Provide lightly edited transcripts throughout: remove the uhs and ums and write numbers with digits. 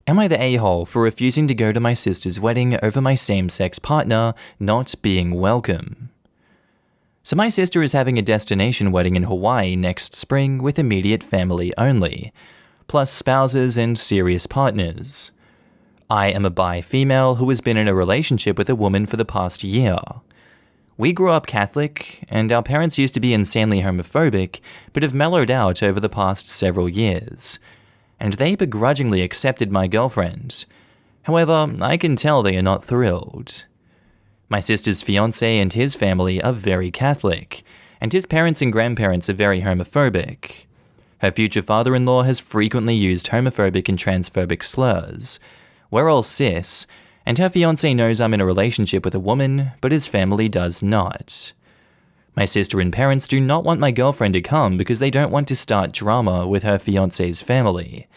Am I the a-hole for refusing to go to my sister's wedding over my same-sex partner not being welcome? So my sister is having a destination wedding in Hawaii next spring with immediate family only, plus spouses and serious partners. I am a bi female who has been in a relationship with a woman for the past year. We grew up Catholic, and our parents used to be insanely homophobic, but have mellowed out over the past several years. And they begrudgingly accepted my girlfriend. However, I can tell they are not thrilled. My sister's fiancé and his family are very Catholic, and his parents and grandparents are very homophobic. Her future father-in-law has frequently used homophobic and transphobic slurs. We're all cis, and her fiancé knows I'm in a relationship with a woman, but his family does not. My sister and parents do not want my girlfriend to come because they don't want to start drama with her fiancé's family.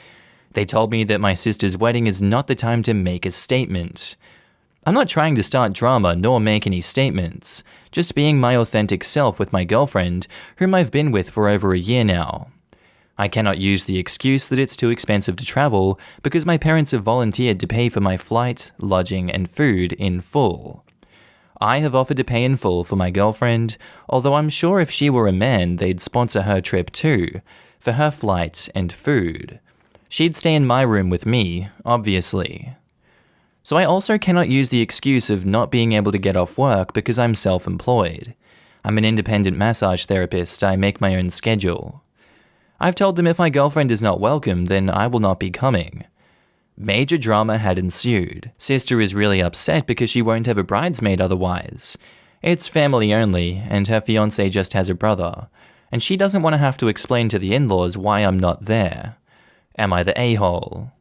They told me that my sister's wedding is not the time to make a statement. I'm not trying to start drama nor make any statements, just being my authentic self with my girlfriend, whom I've been with for over a year now. I cannot use the excuse that it's too expensive to travel because my parents have volunteered to pay for my flight, lodging, and food in full. I have offered to pay in full for my girlfriend, although I'm sure if she were a man, they'd sponsor her trip too, for her flight and food. She'd stay in my room with me, obviously. So I also cannot use the excuse of not being able to get off work because I'm self-employed. I'm an independent massage therapist, I make my own schedule. I've told them if my girlfriend is not welcome, then I will not be coming. Major drama had ensued. Sister is really upset because she won't have a bridesmaid otherwise. It's family only, and her fiancé just has a brother, and she doesn't want to have to explain to the in-laws why I'm not there. Am I the a-hole?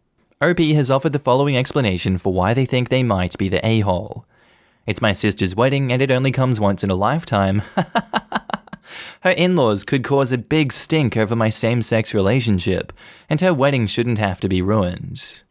OP has offered the following explanation for why they think they might be the a-hole. It's my sister's wedding and it only comes once in a lifetime. Her in-laws could cause a big stink over my same-sex relationship, and her wedding shouldn't have to be ruined.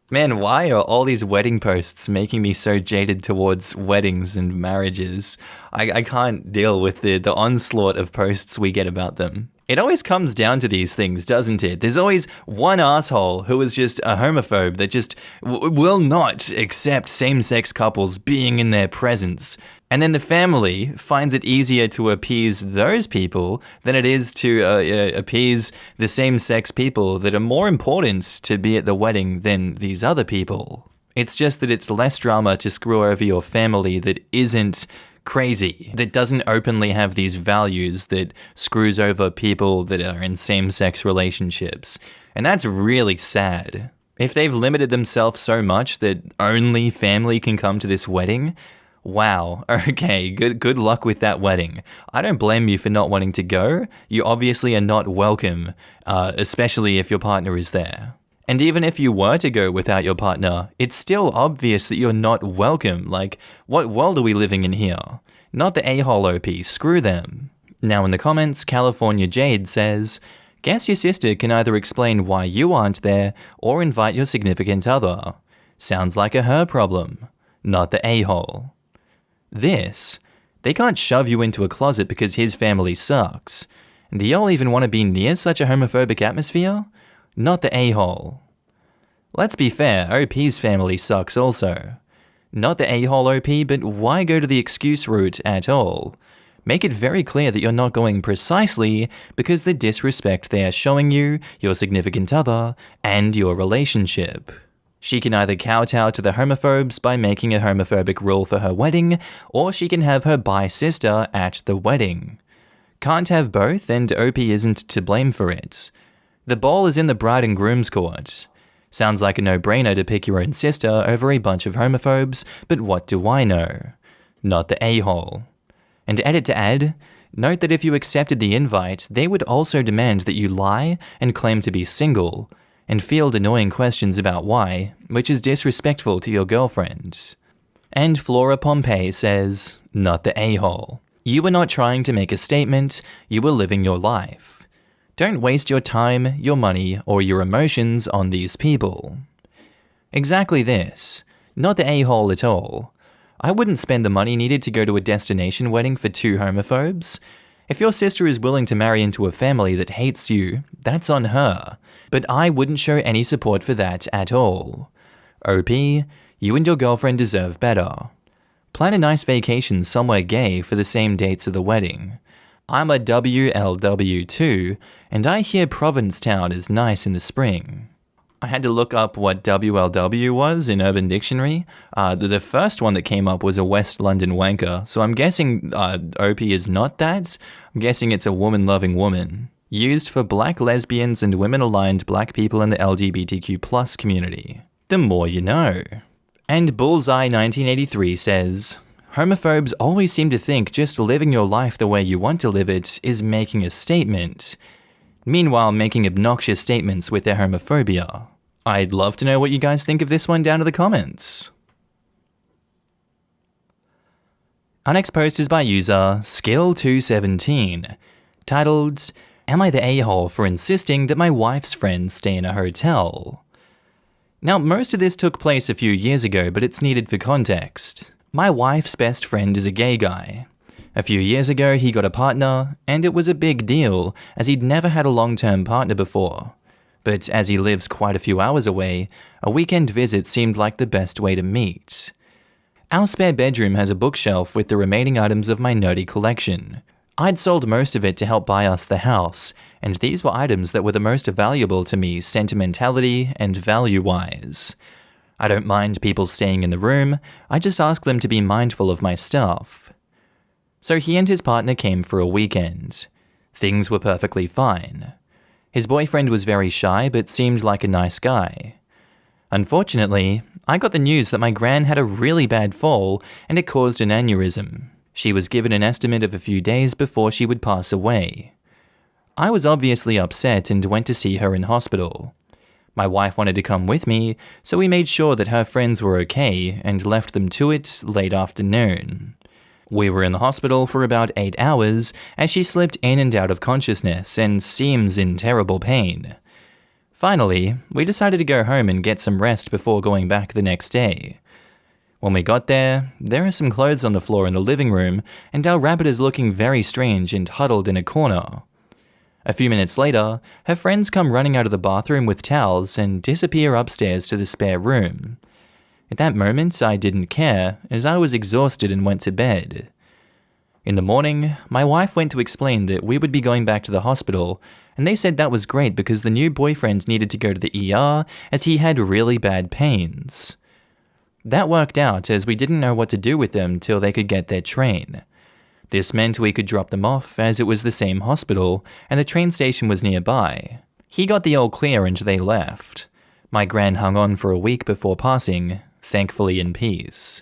Man, why are all these wedding posts making me so jaded towards weddings and marriages? I can't deal with the onslaught of posts we get about them. It always comes down to these things, doesn't it? There's always one asshole who is just a homophobe that just will not accept same-sex couples being in their presence. And then the family finds it easier to appease those people than it is to appease the same-sex people that are more important to be at the wedding than these other people. It's just that it's less drama to screw over your family that isn't crazy, that doesn't openly have these values, that screws over people that are in same-sex relationships. And that's really sad. If they've limited themselves so much that only family can come to this wedding, wow, okay, good luck with that wedding. I don't blame you for not wanting to go. You obviously are not welcome, especially if your partner is there. And even if you were to go without your partner, it's still obvious that you're not welcome. Like, what world are we living in here? Not the a-hole OP, screw them. Now in the comments, California Jade says, guess your sister can either explain why you aren't there or invite your significant other. Sounds like a her problem, not the a-hole. They can't shove you into a closet because his family sucks. Do y'all even want to be near such a homophobic atmosphere? Not the a-hole. Let's be fair, OP's family sucks also. Not the a-hole OP, but why go to the excuse route at all? Make it very clear that you're not going precisely because the disrespect they are showing you, your significant other, and your relationship. She can either kowtow to the homophobes by making a homophobic rule for her wedding, or she can have her bi sister at the wedding. Can't have both, and OP isn't to blame for it. The ball is in the bride and groom's court. Sounds like a no-brainer to pick your own sister over a bunch of homophobes, but what do I know? Not the a-hole. And edit to add, note that if you accepted the invite, they would also demand that you lie and claim to be single, and field annoying questions about why, which is disrespectful to your girlfriend. And Flora Pompey says, not the a-hole. You were not trying to make a statement, you were living your life. Don't waste your time, your money, or your emotions on these people. Exactly this. Not the a-hole at all. I wouldn't spend the money needed to go to a destination wedding for two homophobes. If your sister is willing to marry into a family that hates you, that's on her. But I wouldn't show any support for that at all. OP, you and your girlfriend deserve better. Plan a nice vacation somewhere gay for the same dates of the wedding. I'm a WLW too, and I hear Provincetown is nice in the spring. I had to look up what WLW was in Urban Dictionary. The first one that came up was a West London wanker, so I'm guessing OP is not that. I'm guessing it's a woman-loving woman. Used for black lesbians and women-aligned black people in the LGBTQ+ community. The more you know. And Bullseye 1983 says, homophobes always seem to think just living your life the way you want to live it is making a statement. Meanwhile, making obnoxious statements with their homophobia. I'd love to know what you guys think of this one down in the comments. Our next post is by user Skill217, titled, Am I the a-hole for insisting that my wife's friends stay in a hotel? Now, most of this took place a few years ago, but it's needed for context. My wife's best friend is a gay guy. A few years ago, he got a partner, and it was a big deal, as he'd never had a long-term partner before. But as he lives quite a few hours away, a weekend visit seemed like the best way to meet. Our spare bedroom has a bookshelf with the remaining items of my nerdy collection. I'd sold most of it to help buy us the house, and these were items that were the most valuable to me sentimentality and value-wise. I don't mind people staying in the room, I just ask them to be mindful of my stuff. So he and his partner came for a weekend. Things were perfectly fine. His boyfriend was very shy but seemed like a nice guy. Unfortunately, I got the news that my gran had a really bad fall and it caused an aneurysm. She was given an estimate of a few days before she would pass away. I was obviously upset and went to see her in hospital. My wife wanted to come with me, so we made sure that her friends were okay and left them to it late afternoon. We were in the hospital for about 8 hours as she slipped in and out of consciousness and seems in terrible pain. Finally, we decided to go home and get some rest before going back the next day. When we got there are some clothes on the floor in the living room and our rabbit is looking very strange and huddled in a corner. A few minutes later, her friends come running out of the bathroom with towels and disappear upstairs to the spare room. At that moment, I didn't care, as I was exhausted and went to bed. In the morning, my wife went to explain that we would be going back to the hospital, and they said that was great because the new boyfriend needed to go to the ER as he had really bad pains. That worked out as we didn't know what to do with them till they could get their train. This meant we could drop them off as it was the same hospital and the train station was nearby. He got the all clear and they left. My gran hung on for a week before passing, thankfully in peace.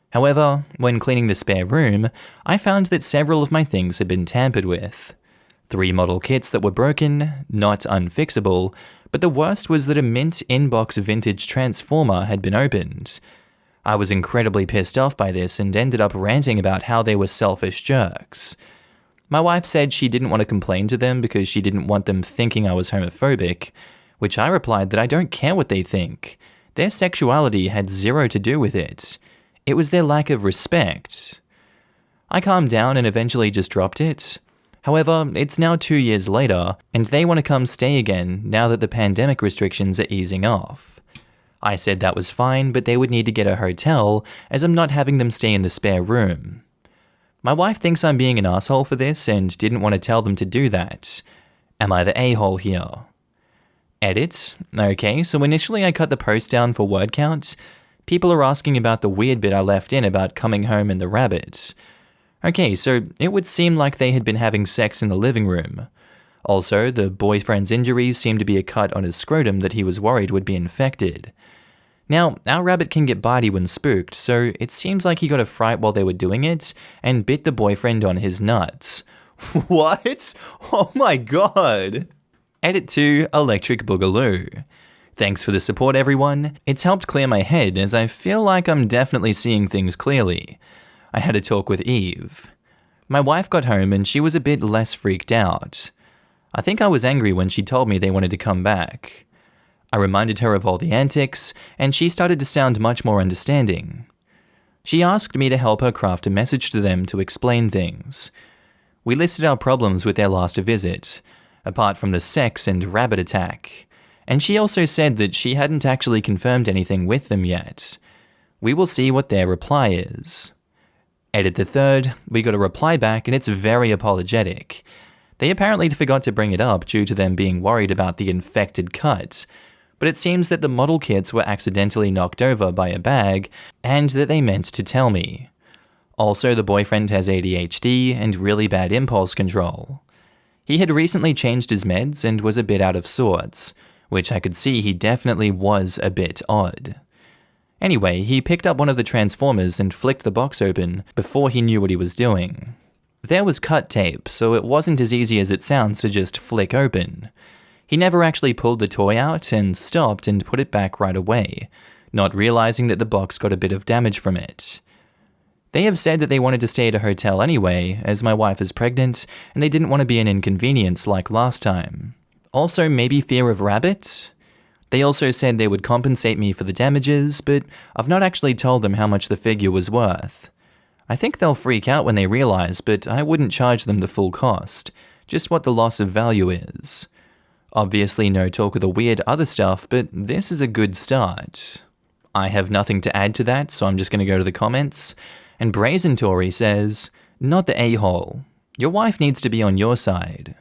However, when cleaning the spare room, I found that several of my things had been tampered with. 3 model kits that were broken, not unfixable, but the worst was that a mint inbox vintage transformer had been opened. I was incredibly pissed off by this and ended up ranting about how they were selfish jerks. My wife said she didn't want to complain to them because she didn't want them thinking I was homophobic, which I replied that I don't care what they think. Their sexuality had zero to do with it. It was their lack of respect. I calmed down and eventually just dropped it. However, it's now 2 years later, and they want to come stay again now that the pandemic restrictions are easing off. I said that was fine, but they would need to get a hotel, as I'm not having them stay in the spare room. My wife thinks I'm being an asshole for this and didn't want to tell them to do that. Am I the a-hole here? Edit. Okay, so initially I cut the post down for word count. People are asking about the weird bit I left in about coming home and the rabbit. Okay, so it would seem like they had been having sex in the living room. Also, the boyfriend's injuries seemed to be a cut on his scrotum that he was worried would be infected. Now, our rabbit can get bitey when spooked, so it seems like he got a fright while they were doing it and bit the boyfriend on his nuts. What? Oh my god! Edit to Electric Boogaloo. Thanks for the support, everyone. It's helped clear my head as I feel like I'm definitely seeing things clearly. I had a talk with Eve. My wife got home and she was a bit less freaked out. I think I was angry when she told me they wanted to come back. I reminded her of all the antics, and she started to sound much more understanding. She asked me to help her craft a message to them to explain things. We listed our problems with their last visit, apart from the sex and rabbit attack, and she also said that she hadn't actually confirmed anything with them yet. We will see what their reply is. Edit the 3rd, we got a reply back and it's very apologetic. They apparently forgot to bring it up due to them being worried about the infected cut, but it seems that the model kits were accidentally knocked over by a bag and that they meant to tell me. Also, the boyfriend has ADHD and really bad impulse control. He had recently changed his meds and was a bit out of sorts, which I could see he definitely was a bit odd. Anyway, he picked up one of the transformers and flicked the box open before he knew what he was doing. There was cut tape, so it wasn't as easy as it sounds to just flick open. He never actually pulled the toy out and stopped and put it back right away, not realizing that the box got a bit of damage from it. They have said that they wanted to stay at a hotel anyway, as my wife is pregnant, and they didn't want to be an inconvenience like last time. Also, maybe fear of rabbits? They also said they would compensate me for the damages, but I've not actually told them how much the figure was worth. I think they'll freak out when they realize, but I wouldn't charge them the full cost, just what the loss of value is. Obviously no talk of the weird other stuff, but this is a good start. I have nothing to add to that, so I'm just going to go to the comments. And Brazen Tory says, "Not the a-hole. Your wife needs to be on your side."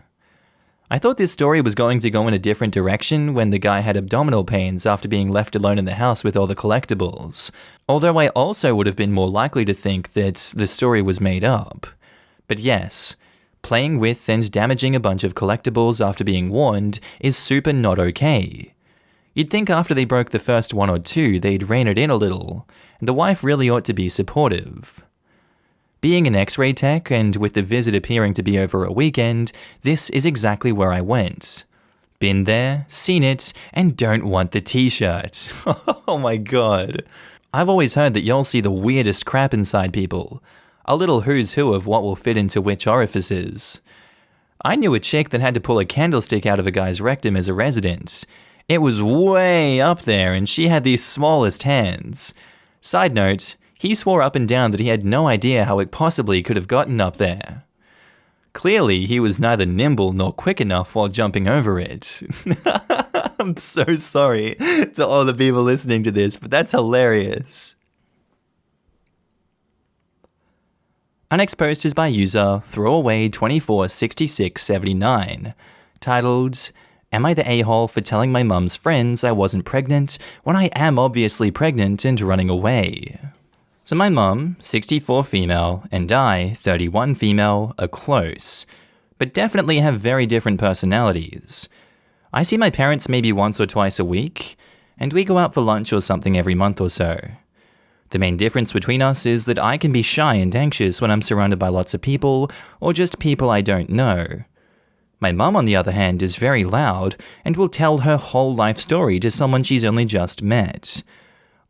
I thought this story was going to go in a different direction when the guy had abdominal pains after being left alone in the house with all the collectibles, although I also would have been more likely to think that the story was made up. But yes, playing with and damaging a bunch of collectibles after being warned is super not okay. You'd think after they broke the first one or two, they'd rein it in a little, and the wife really ought to be supportive. Being an X-ray tech, and with the visit appearing to be over a weekend, this is exactly where I went. Been there, seen it, and don't want the t-shirt. Oh my god. I've always heard that y'all see the weirdest crap inside people. A little who's who of what will fit into which orifices. I knew a chick that had to pull a candlestick out of a guy's rectum as a resident. It was way up there, and she had the smallest hands. Side note, he swore up and down that he had no idea how it possibly could have gotten up there. Clearly, he was neither nimble nor quick enough while jumping over it. I'm so sorry to all the people listening to this, but that's hilarious. Our next post is by user Throwaway246679, titled, "Am I the a-hole for telling my mum's friends I wasn't pregnant when I am obviously pregnant and running away?" So my mum, 64 female, and I, 31 female, are close, but definitely have very different personalities. I see my parents maybe once or twice a week, and we go out for lunch or something every month or so. The main difference between us is that I can be shy and anxious when I'm surrounded by lots of people, or just people I don't know. My mum, on the other hand, is very loud, and will tell her whole life story to someone she's only just met.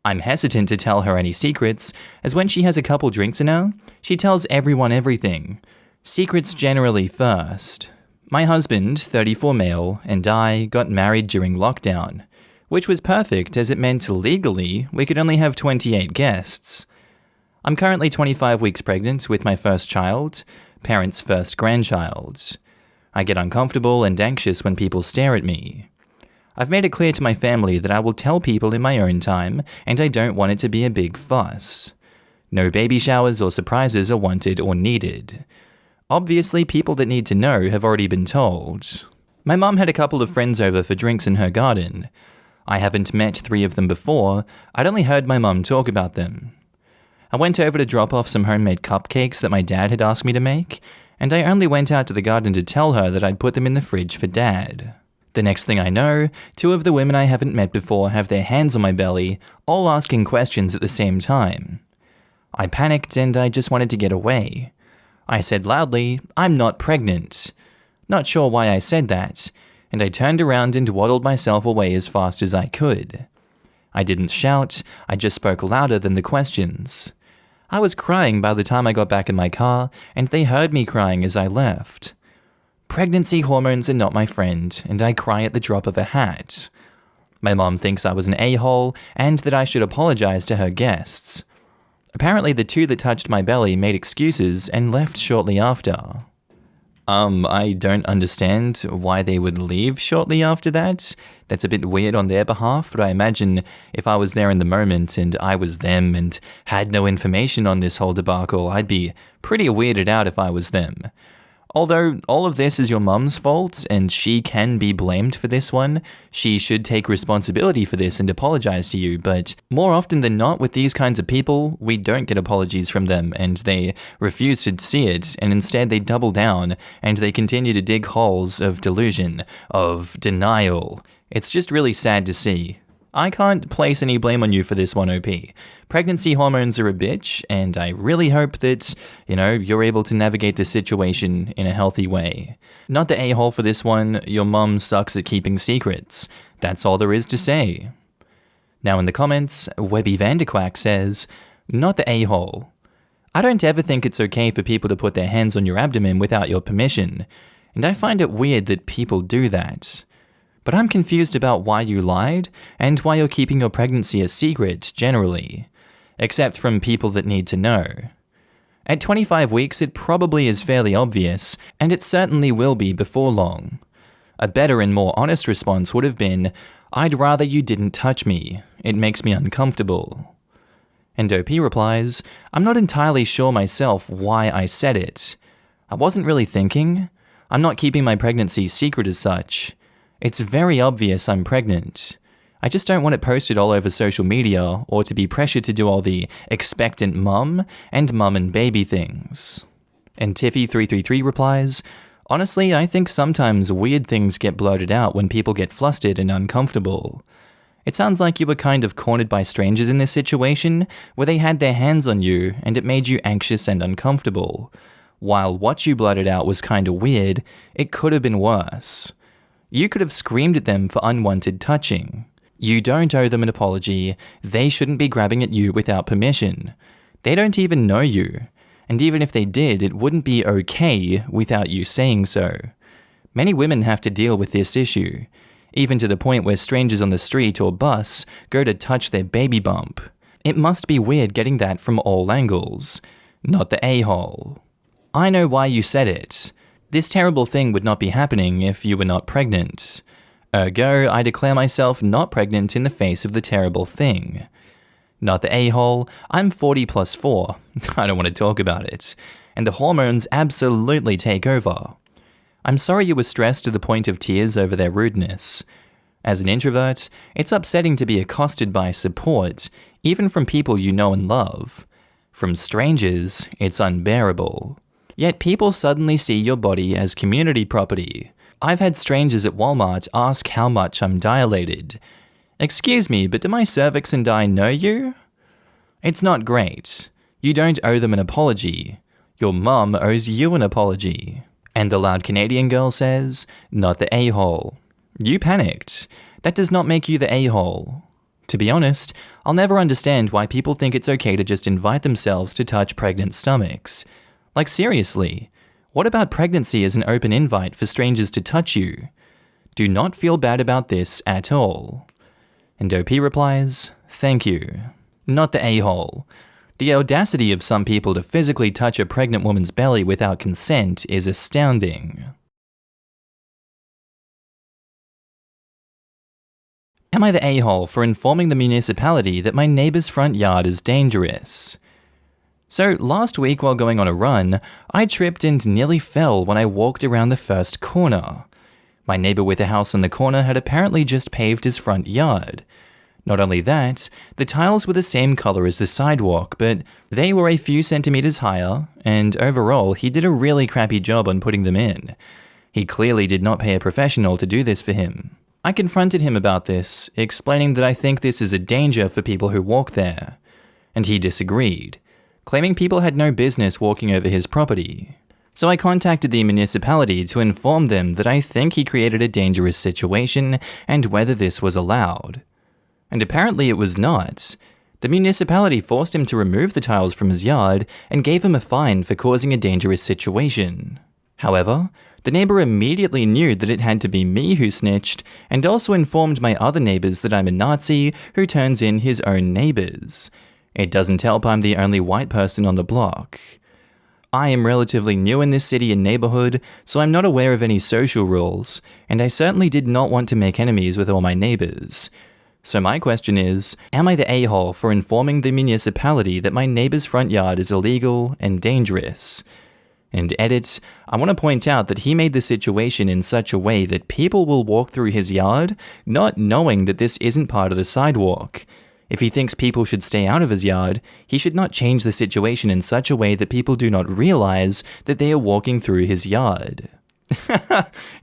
I'm hesitant to tell her any secrets, as when she has a couple drinks in her, she tells everyone everything. Secrets generally first. My husband, 34 male, and I got married during lockdown, which was perfect as it meant legally we could only have 28 guests. I'm currently 25 weeks pregnant with my first child, parents' first grandchild. I get uncomfortable and anxious when people stare at me. I've made it clear to my family that I will tell people in my own time, and I don't want it to be a big fuss. No baby showers or surprises are wanted or needed. Obviously, people that need to know have already been told. My mum had a couple of friends over for drinks in her garden. I haven't met 3 of them before, I'd only heard my mum talk about them. I went over to drop off some homemade cupcakes that my dad had asked me to make, and I only went out to the garden to tell her that I'd put them in the fridge for Dad. The next thing I know, 2 of the women I haven't met before have their hands on my belly, all asking questions at the same time. I panicked and I just wanted to get away. I said loudly, "I'm not pregnant." Not sure why I said that, and I turned around and waddled myself away as fast as I could. I didn't shout, I just spoke louder than the questions. I was crying by the time I got back in my car, and they heard me crying as I left. Pregnancy hormones are not my friend, and I cry at the drop of a hat. My mom thinks I was an a-hole, and that I should apologize to her guests. Apparently the 2 that touched my belly made excuses and left shortly after. I don't understand why they would leave shortly after that. That's a bit weird on their behalf, but I imagine if I was there in the moment and I was them and had no information on this whole debacle, I'd be pretty weirded out if I was them. Although all of this is your mum's fault, and she can be blamed for this one, she should take responsibility for this and apologize to you, but more often than not with these kinds of people, we don't get apologies from them, and they refuse to see it, and instead they double down, and they continue to dig holes of delusion, of denial. It's just really sad to see. I can't place any blame on you for this one, OP. Pregnancy hormones are a bitch, and I really hope that, you're able to navigate this situation in a healthy way. Not the a-hole for this one, your mum sucks at keeping secrets. That's all there is to say. Now in the comments, Webby Vanderquack says, not the a-hole. I don't ever think it's okay for people to put their hands on your abdomen without your permission, and I find it weird that people do that. But I'm confused about why you lied, and why you're keeping your pregnancy a secret, generally. Except from people that need to know. At 25 weeks, it probably is fairly obvious, and it certainly will be before long. A better and more honest response would have been, I'd rather you didn't touch me. It makes me uncomfortable. And OP replies, I'm not entirely sure myself why I said it. I wasn't really thinking. I'm not keeping my pregnancy secret as such. It's very obvious I'm pregnant. I just don't want it posted all over social media or to be pressured to do all the expectant mum and mum and baby things. And Tiffy333 replies, honestly, I think sometimes weird things get blurted out when people get flustered and uncomfortable. It sounds like you were kind of cornered by strangers in this situation where they had their hands on you and it made you anxious and uncomfortable. While what you blurted out was kinda weird, it could have been worse. You could have screamed at them for unwanted touching. You don't owe them an apology. They shouldn't be grabbing at you without permission. They don't even know you. And even if they did, it wouldn't be okay without you saying so. Many women have to deal with this issue, even to the point where strangers on the street or bus go to touch their baby bump. It must be weird getting that from all angles. Not the a-hole. I know why you said it. This terrible thing would not be happening if you were not pregnant. Ergo, I declare myself not pregnant in the face of the terrible thing. Not the a-hole, I'm 40 plus 4. I don't want to talk about it. And the hormones absolutely take over. I'm sorry you were stressed to the point of tears over their rudeness. As an introvert, it's upsetting to be accosted by support, even from people you know and love. From strangers, it's unbearable. Yet people suddenly see your body as community property. I've had strangers at Walmart ask how much I'm dilated. Excuse me, but do my cervix and I know you? It's not great. You don't owe them an apology. Your mum owes you an apology. And the loud Canadian girl says, not the a-hole. You panicked. That does not make you the a-hole. To be honest, I'll never understand why people think it's okay to just invite themselves to touch pregnant stomachs. Like seriously, what about pregnancy as an open invite for strangers to touch you? Do not feel bad about this at all. And OP replies, thank you. Not the a-hole. The audacity of some people to physically touch a pregnant woman's belly without consent is astounding. Am I the a-hole for informing the municipality that my neighbor's front yard is dangerous? So last week while going on a run, I tripped and nearly fell when I walked around the first corner. My neighbor with a house on the corner had apparently just paved his front yard. Not only that, the tiles were the same color as the sidewalk, but they were a few centimeters higher, and overall he did a really crappy job on putting them in. He clearly did not pay a professional to do this for him. I confronted him about this, explaining that I think this is a danger for people who walk there. And he disagreed, claiming people had no business walking over his property. So I contacted the municipality to inform them that I think he created a dangerous situation and whether this was allowed. And apparently it was not. The municipality forced him to remove the tiles from his yard and gave him a fine for causing a dangerous situation. However, the neighbor immediately knew that it had to be me who snitched and also informed my other neighbors that I'm a Nazi who turns in his own neighbors. It doesn't help I'm the only white person on the block. I am relatively new in this city and neighborhood, so I'm not aware of any social rules, and I certainly did not want to make enemies with all my neighbors. So my question is, am I the a-hole for informing the municipality that my neighbor's front yard is illegal and dangerous? And edit, I want to point out that he made the situation in such a way that people will walk through his yard not knowing that this isn't part of the sidewalk. If he thinks people should stay out of his yard, he should not change the situation in such a way that people do not realize that they are walking through his yard.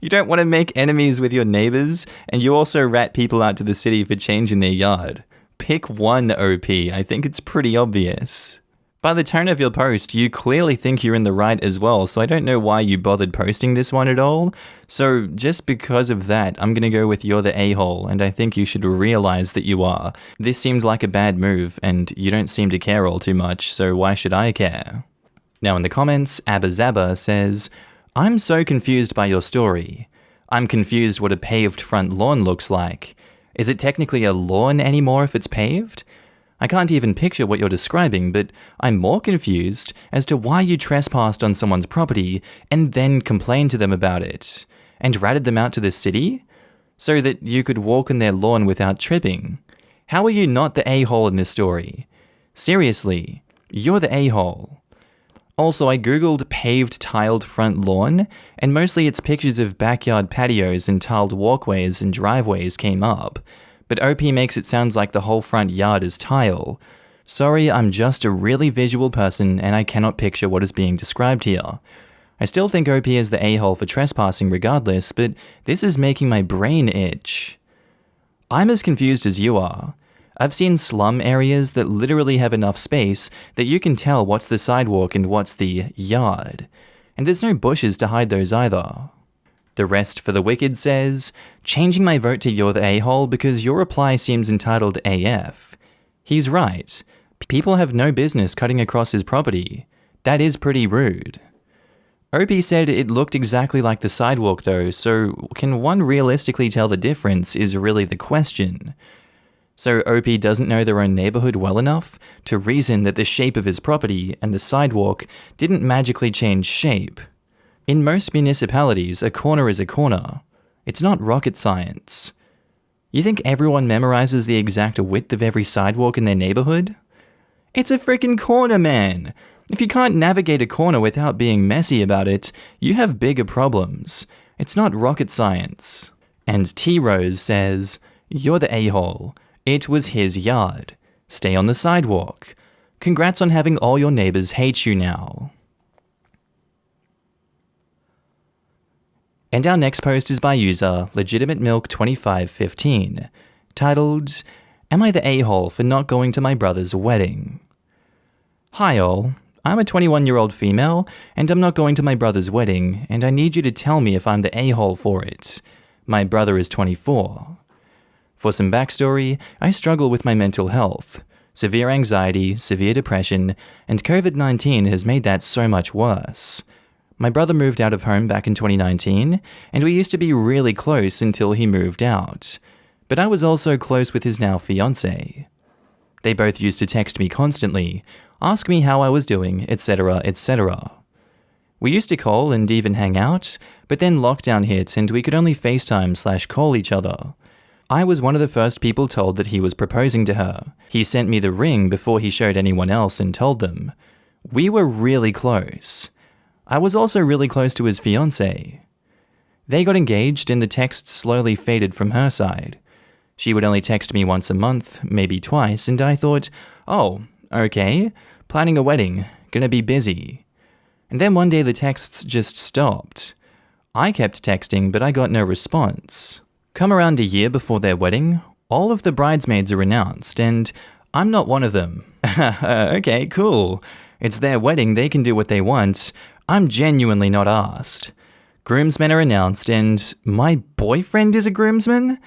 You don't want to make enemies with your neighbors, and you also rat people out to the city for changing their yard. Pick one, OP. I think it's pretty obvious. By the tone of your post, you clearly think you're in the right as well, so I don't know why you bothered posting this one at all. So just because of that, I'm gonna go with you're the a-hole, and I think you should realize that you are. This seemed like a bad move, and you don't seem to care all too much, so why should I care? Now in the comments, AbbaZabba says, I'm so confused by your story. I'm confused what a paved front lawn looks like. Is it technically a lawn anymore if it's paved? I can't even picture what you're describing, but I'm more confused as to why you trespassed on someone's property and then complained to them about it, and ratted them out to the city, so that you could walk on their lawn without tripping. How are you not the a-hole in this story? Seriously, you're the a-hole. Also, I googled paved tiled front lawn, and mostly it's pictures of backyard patios and tiled walkways and driveways came up. But OP makes it sound like the whole front yard is tile. Sorry, I'm just a really visual person and I cannot picture what is being described here. I still think OP is the a-hole for trespassing regardless, but this is making my brain itch. I'm as confused as you are. I've seen slum areas that literally have enough space that you can tell what's the sidewalk and what's the yard. And there's no bushes to hide those either. The Rest for the Wicked says, changing my vote to you're the a-hole because your reply seems entitled AF. He's right. People have no business cutting across his property. That is pretty rude. OP said it looked exactly like the sidewalk though, so can one realistically tell the difference is really the question. So OP doesn't know their own neighborhood well enough to reason that the shape of his property and the sidewalk didn't magically change shape. In most municipalities, a corner is a corner. It's not rocket science. You think everyone memorizes the exact width of every sidewalk in their neighborhood? It's a freaking corner, man! If you can't navigate a corner without being messy about it, you have bigger problems. It's not rocket science. And T-Rose says, you're the a-hole. It was his yard. Stay on the sidewalk. Congrats on having all your neighbors hate you now. And our next post is by user LegitimateMilk2515, titled, Am I the a-hole for not going to my brother's wedding? Hi all, I'm a 21-year-old female, and I'm not going to my brother's wedding, and I need you to tell me if I'm the a-hole for it. My brother is 24. For some backstory, I struggle with my mental health. Severe anxiety, severe depression, and COVID-19 has made that so much worse. My brother moved out of home back in 2019, and we used to be really close until he moved out. But I was also close with his now fiancé. They both used to text me constantly, ask me how I was doing, etc., etc. We used to call and even hang out, but then lockdown hit and we could only FaceTime/call each other. I was one of the first people told that he was proposing to her. He sent me the ring before he showed anyone else and told them. We were really close. I was also really close to his fiancé. They got engaged and the texts slowly faded from her side. She would only text me once a month, maybe twice, and I thought, oh, okay, planning a wedding, gonna be busy. And then one day the texts just stopped. I kept texting, but I got no response. Come around a year before their wedding, all of the bridesmaids are announced, and I'm not one of them. Okay, cool. It's their wedding, they can do what they want. I'm genuinely not asked. Groomsmen are announced, and my boyfriend is a groomsman?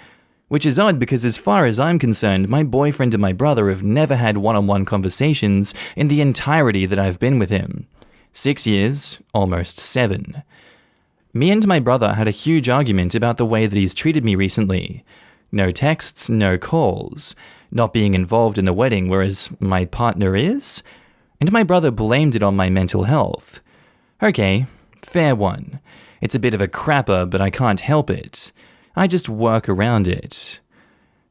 Which is odd because as far as I'm concerned, my boyfriend and my brother have never had one-on-one conversations in the entirety that I've been with him. 6 years, almost 7. Me and my brother had a huge argument about the way that he's treated me recently. No texts, no calls. Not being involved in the wedding, whereas my partner is? And my brother blamed it on my mental health. Okay, fair one. It's a bit of a crapper, but I can't help it. I just work around it.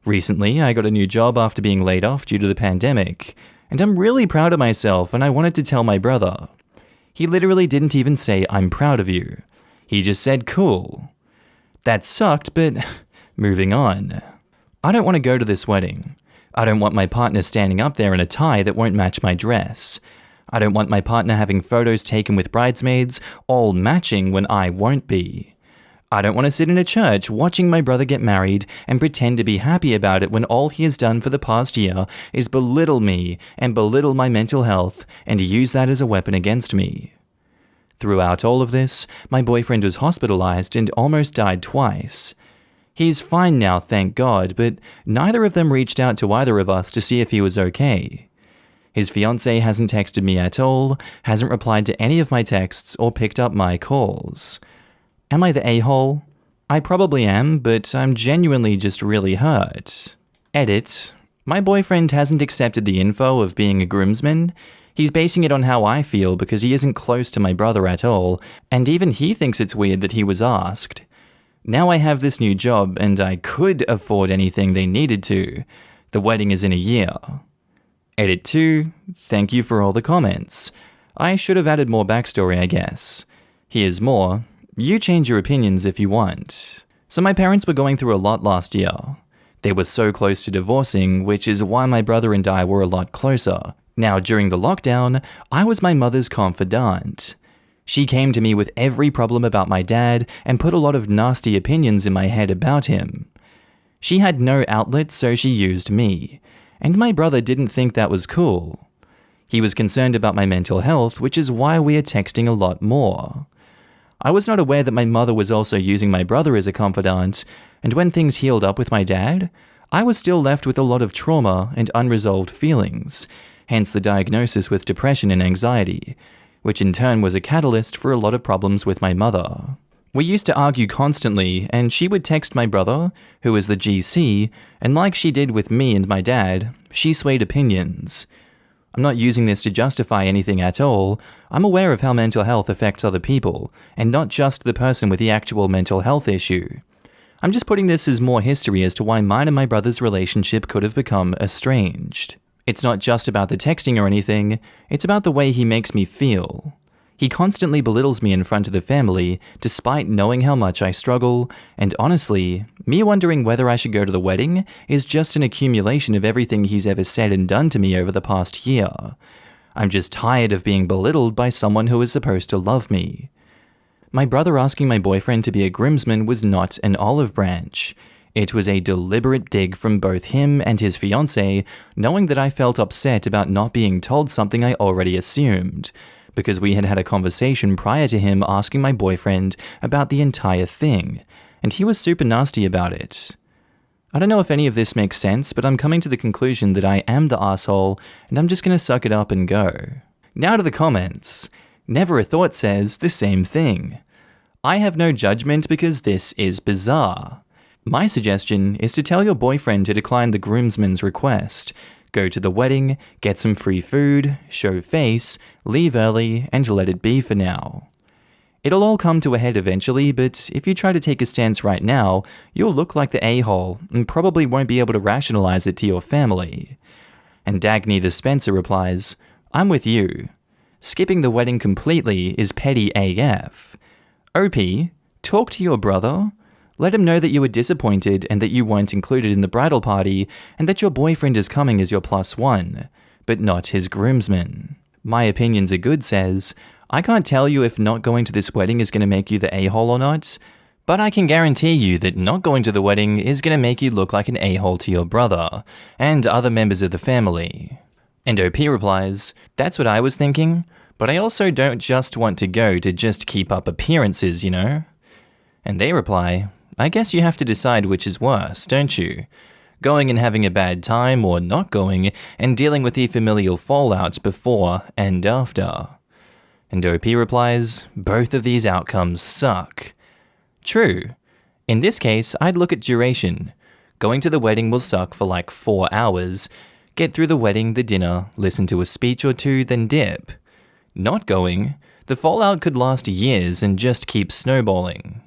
Recently, I got a new job after being laid off due to the pandemic, and I'm really proud of myself and I wanted to tell my brother. He literally didn't even say, "I'm proud of you." He just said, "Cool." That sucked, but moving on. I don't want to go to this wedding. I don't want my partner standing up there in a tie that won't match my dress. I don't want my partner having photos taken with bridesmaids, all matching when I won't be. I don't want to sit in a church watching my brother get married and pretend to be happy about it when all he has done for the past year is belittle me and belittle my mental health and use that as a weapon against me. Throughout all of this, my boyfriend was hospitalized and almost died twice. He's fine now, thank God, but neither of them reached out to either of us to see if he was okay. His fiancée hasn't texted me at all, hasn't replied to any of my texts or picked up my calls. Am I the a-hole? I probably am, but I'm genuinely just really hurt. Edit. My boyfriend hasn't accepted the info of being a groomsman. He's basing it on how I feel because he isn't close to my brother at all, and even he thinks it's weird that he was asked. Now I have this new job, and I could afford anything they needed to. The wedding is in a year. Edit 2. Thank you for all the comments. I should have added more backstory, I guess. Here's more. You change your opinions if you want. So my parents were going through a lot last year. They were so close to divorcing, which is why my brother and I were a lot closer. Now, during the lockdown, I was my mother's confidant. She came to me with every problem about my dad and put a lot of nasty opinions in my head about him. She had no outlet, so she used me. And my brother didn't think that was cool. He was concerned about my mental health, which is why we are texting a lot more. I was not aware that my mother was also using my brother as a confidant, and when things healed up with my dad, I was still left with a lot of trauma and unresolved feelings, hence the diagnosis with depression and anxiety, which in turn was a catalyst for a lot of problems with my mother. We used to argue constantly, and she would text my brother, who was the GC, and like she did with me and my dad, she swayed opinions. I'm not using this to justify anything at all. I'm aware of how mental health affects other people, and not just the person with the actual mental health issue. I'm just putting this as more history as to why mine and my brother's relationship could have become estranged. It's not just about the texting or anything, it's about the way he makes me feel. He constantly belittles me in front of the family, despite knowing how much I struggle, and honestly, me wondering whether I should go to the wedding is just an accumulation of everything he's ever said and done to me over the past year. I'm just tired of being belittled by someone who is supposed to love me. My brother asking my boyfriend to be a groomsman was not an olive branch. It was a deliberate dig from both him and his fiancée, knowing that I felt upset about not being told something I already assumed, because we had had a conversation prior to him asking my boyfriend about the entire thing, and he was super nasty about it. I don't know if any of this makes sense, but I'm coming to the conclusion that I am the asshole, and I'm just gonna suck it up and go. Now to the comments. Never a Thought says the same thing. I have no judgment because this is bizarre. My suggestion is to tell your boyfriend to decline the groomsman's request. Go to the wedding, get some free food, show face, leave early, and let it be for now. It'll all come to a head eventually, but if you try to take a stance right now, you'll look like the a-hole and probably won't be able to rationalize it to your family. And Dagny the Spencer replies, I'm with you. Skipping the wedding completely is petty AF. OP, talk to your brother. Let him know that you were disappointed and that you weren't included in the bridal party and that your boyfriend is coming as your +1, but not his groomsman. My opinions are good says, I can't tell you if not going to this wedding is going to make you the a-hole or not, but I can guarantee you that not going to the wedding is going to make you look like an a-hole to your brother and other members of the family. And OP replies, that's what I was thinking, but I also don't just want to go to just keep up appearances, you know? And they reply, I guess you have to decide which is worse, don't you? Going and having a bad time or not going and dealing with the familial fallout before and after. And OP replies, both of these outcomes suck. True. In this case, I'd look at duration. Going to the wedding will suck for like 4 hours. Get through the wedding, the dinner, listen to a speech or two, then dip. Not going, The fallout could last years and just keep snowballing.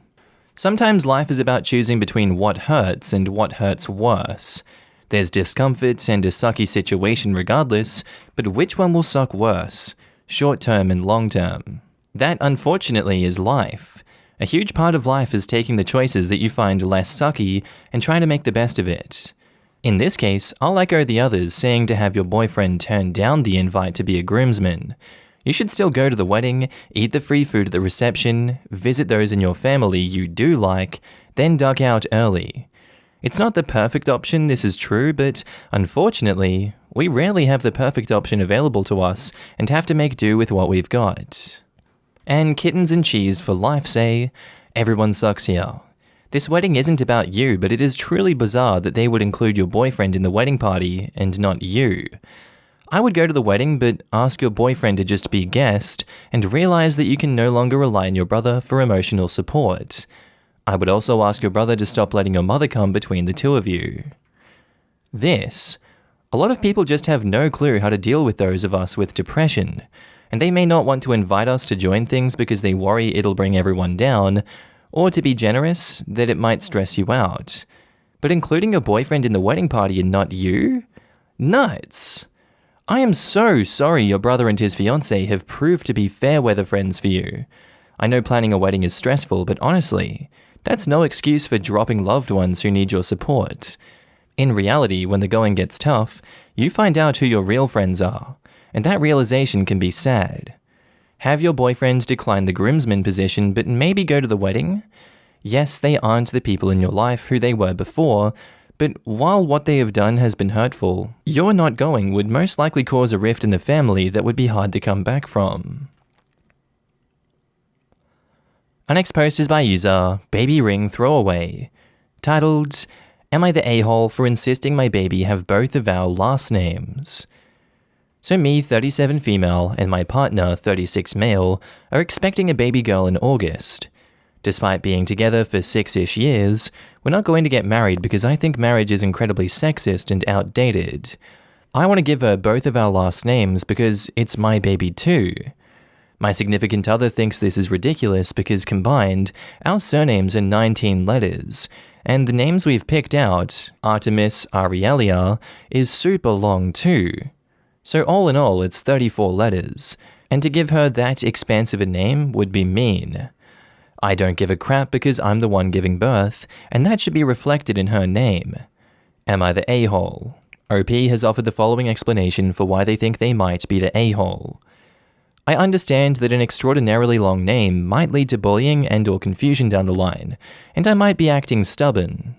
Sometimes life is about choosing between what hurts and what hurts worse. There's discomfort and a sucky situation regardless, but which one will suck worse, short-term and long-term? That, unfortunately, is life. A huge part of life is taking the choices that you find less sucky and trying to make the best of it. In this case, I'll echo the others saying to have your boyfriend turn down the invite to be a groomsman. You should still go to the wedding, eat the free food at the reception, visit those in your family you do like, then duck out early. It's not the perfect option, this is true, but unfortunately, we rarely have the perfect option available to us and have to make do with what we've got. And kittens and cheese for life say, everyone sucks here. This wedding isn't about you, but it is truly bizarre that they would include your boyfriend in the wedding party and not you. I would go to the wedding, but ask your boyfriend to just be guest and realize that you can no longer rely on your brother for emotional support. I would also ask your brother to stop letting your mother come between the two of you. A lot of people just have no clue how to deal with those of us with depression, and they may not want to invite us to join things because they worry it'll bring everyone down, or to be generous, that it might stress you out. But including your boyfriend in the wedding party and not you? Nuts! I am so sorry your brother and his fiancée have proved to be fair weather friends for you. I know planning a wedding is stressful, but honestly, that's no excuse for dropping loved ones who need your support. In reality, when the going gets tough, you find out who your real friends are, and that realization can be sad. Have your boyfriend decline the groomsman position, but maybe go to the wedding? Yes, they aren't the people in your life who they were before, but while what they have done has been hurtful, your not going would most likely cause a rift in the family that would be hard to come back from. Our next post is by user Baby Ring Throwaway, titled, Am I the a-hole for insisting my baby have both of our last names? So me, 37 female, and my partner, 36 male, are expecting a baby girl in August. Despite being together for 6-ish years, we're not going to get married because I think marriage is incredibly sexist and outdated. I want to give her both of our last names because it's my baby too. My significant other thinks this is ridiculous because combined, our surnames are 19 letters, and the names we've picked out, Artemis Arialia, is super long too. So all in all, it's 34 letters, and to give her that expansive a name would be mean. I don't give a crap because I'm the one giving birth, and that should be reflected in her name. Am I the a-hole? OP has offered the following explanation for why they think they might be the a-hole. I understand that an extraordinarily long name might lead to bullying and/or confusion down the line, and I might be acting stubborn.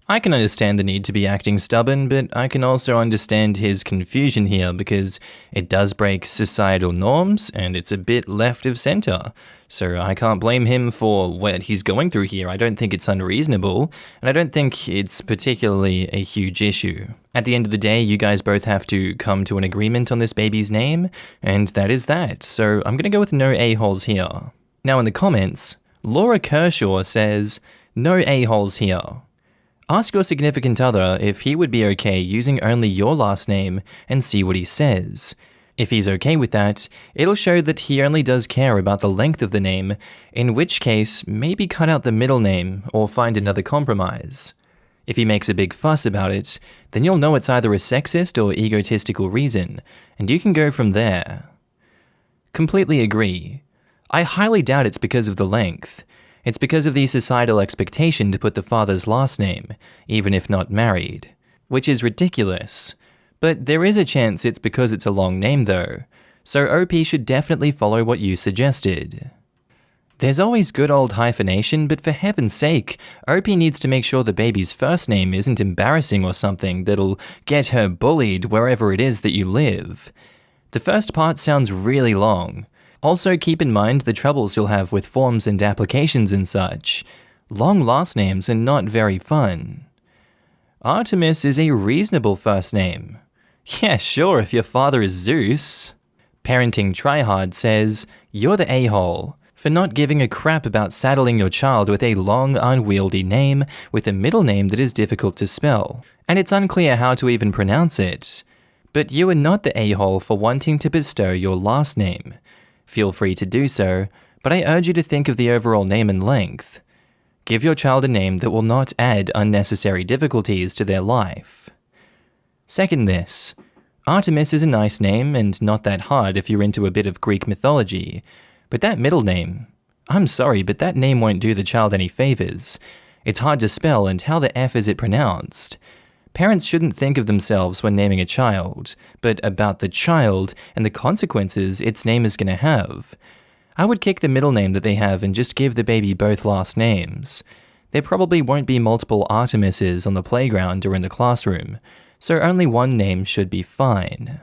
I can understand the need to be acting stubborn, but I can also understand his confusion here because it does break societal norms and it's a bit left of center. So I can't blame him for what he's going through here. I don't think it's unreasonable, and I don't think it's particularly a huge issue. At the end of the day, you guys both have to come to an agreement on this baby's name, and that is that. So I'm gonna go with no a-holes here. Now in the comments, Laura Kershaw says, no a-holes here. Ask your significant other if he would be okay using only your last name and see what he says. If he's okay with that, it'll show that he only does care about the length of the name, in which case, maybe cut out the middle name or find another compromise. If he makes a big fuss about it, then you'll know it's either a sexist or egotistical reason, and you can go from there. Completely agree. I highly doubt it's because of the length. It's because of the societal expectation to put the father's last name, even if not married, which is ridiculous. But there is a chance it's because it's a long name though, so OP should definitely follow what you suggested. There's always good old hyphenation, but for heaven's sake, OP needs to make sure the baby's first name isn't embarrassing or something that'll get her bullied wherever it is that you live. The first part sounds really long. Also keep in mind the troubles you'll have with forms and applications and such. Long last names are not very fun. Artemis is a reasonable first name. Yeah, sure, if your father is Zeus. Parenting Tryhard says, you're the a-hole for not giving a crap about saddling your child with a long, unwieldy name with a middle name that is difficult to spell, and it's unclear how to even pronounce it. But you are not the a-hole for wanting to bestow your last name. feel free to do so, but I urge you to think of the overall name and length. Give your child a name that will not add unnecessary difficulties to their life. Second this, Artemis is a nice name and not that hard if you're into a bit of Greek mythology, but that middle name, I'm sorry, but that name won't do the child any favors. It's hard to spell, and how the F is it pronounced? Parents shouldn't think of themselves when naming a child, but about the child and the consequences its name is going to have. I would kick the middle name that they have and just give the baby both last names. There probably won't be multiple Artemises on the playground or in the classroom, so only one name should be fine.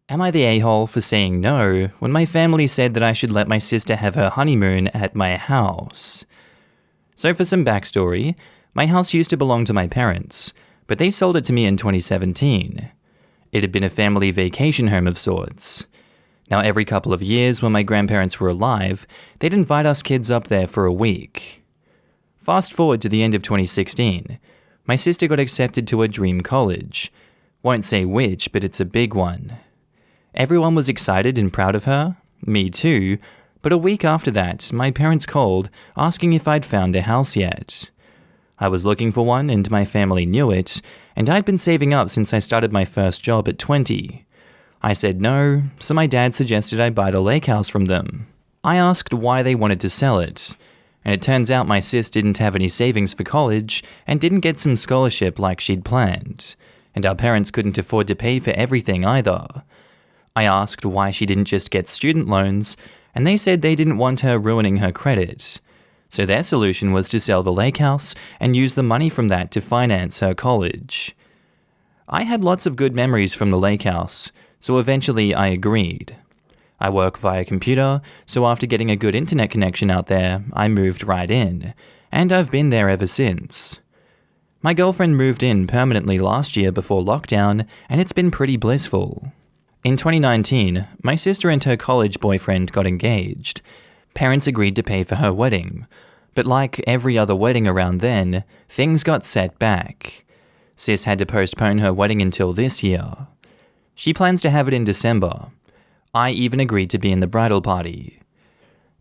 Am I the a-hole for saying no when my family said that I should let my sister have her honeymoon at my house? So for some backstory, my house used to belong to my parents, but they sold it to me in 2017. It had been a family vacation home of sorts. Now every couple of years when my grandparents were alive, they'd invite us kids up there for a week. Fast forward to the end of 2016, my sister got accepted to a dream college. Won't say which, but it's a big one. Everyone was excited and proud of her, me too, but a week after that, my parents called, asking if I'd found a house yet. I was looking for one and my family knew it, and I'd been saving up since I started my first job at 20. I said no, so my dad suggested I buy the lake house from them. I asked why they wanted to sell it, and it turns out my sis didn't have any savings for college and didn't get some scholarship like she'd planned, and our parents couldn't afford to pay for everything either. I asked why she didn't just get student loans, and they said they didn't want her ruining her credit. So their solution was to sell the lake house and use the money from that to finance her college. I had lots of good memories from the lake house, so eventually I agreed. I work via computer, so after getting a good internet connection out there, I moved right in, and I've been there ever since. My girlfriend moved in permanently last year before lockdown, and it's been pretty blissful. In 2019, my sister and her college boyfriend got engaged. Parents agreed to pay for her wedding, but like every other wedding around then, things got set back. Sis had to postpone her wedding until this year. She plans to have it in December. I even agreed to be in the bridal party.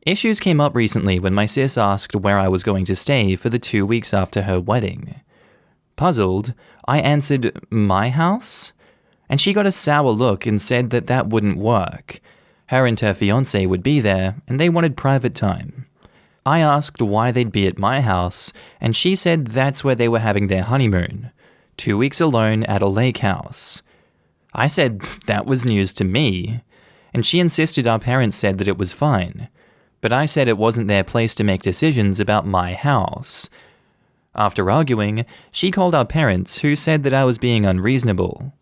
Issues came up recently when my sis asked where I was going to stay for the 2 weeks after her wedding. Puzzled, I answered, my house? And she got a sour look and said that that wouldn't work. Her and her fiancé would be there, and they wanted private time. I asked why they'd be at my house, and she said that's where they were having their honeymoon. 2 weeks alone at a lake house. I said that was news to me, and she insisted our parents said that it was fine. But I said it wasn't their place to make decisions about my house. After arguing, she called our parents, who said that I was being unreasonable.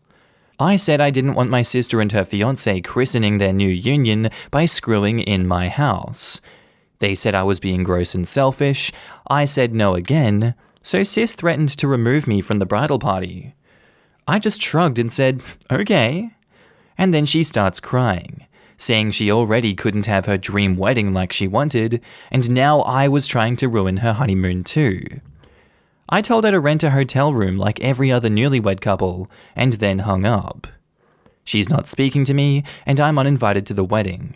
I said I didn't want my sister and her fiancé christening their new union by screwing in my house. They said I was being gross and selfish. I said no again, so sis threatened to remove me from the bridal party. I just shrugged and said, okay. And then she starts crying, saying she already couldn't have her dream wedding like she wanted, and now I was trying to ruin her honeymoon too. I told her to rent a hotel room like every other newlywed couple, and then hung up. She's not speaking to me, and I'm uninvited to the wedding.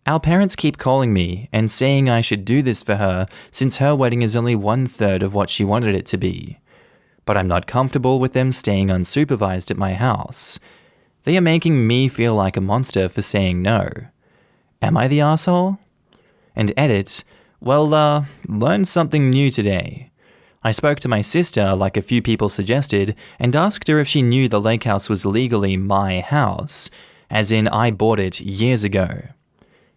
Our parents keep calling me and saying I should do this for her since her wedding is only 1/3 of what she wanted it to be. But I'm not comfortable with them staying unsupervised at my house. They are making me feel like a monster for saying no. Am I the asshole? And edit, well, learned something new today. I spoke to my sister, like a few people suggested, and asked her if she knew the lake house was legally my house, as in I bought it years ago.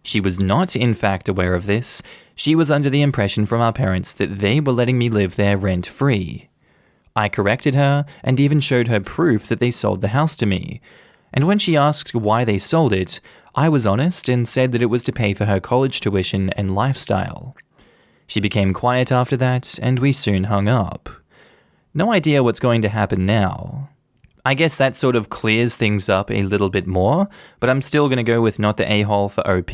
She was not, in fact, aware of this. She was under the impression from our parents that they were letting me live there rent-free. I corrected her and even showed her proof that they sold the house to me, and when she asked why they sold it, I was honest and said that it was to pay for her college tuition and lifestyle. She became quiet after that, and we soon hung up. No idea what's going to happen now. I guess that sort of clears things up a little bit more, but I'm still going to go with not the a-hole for OP.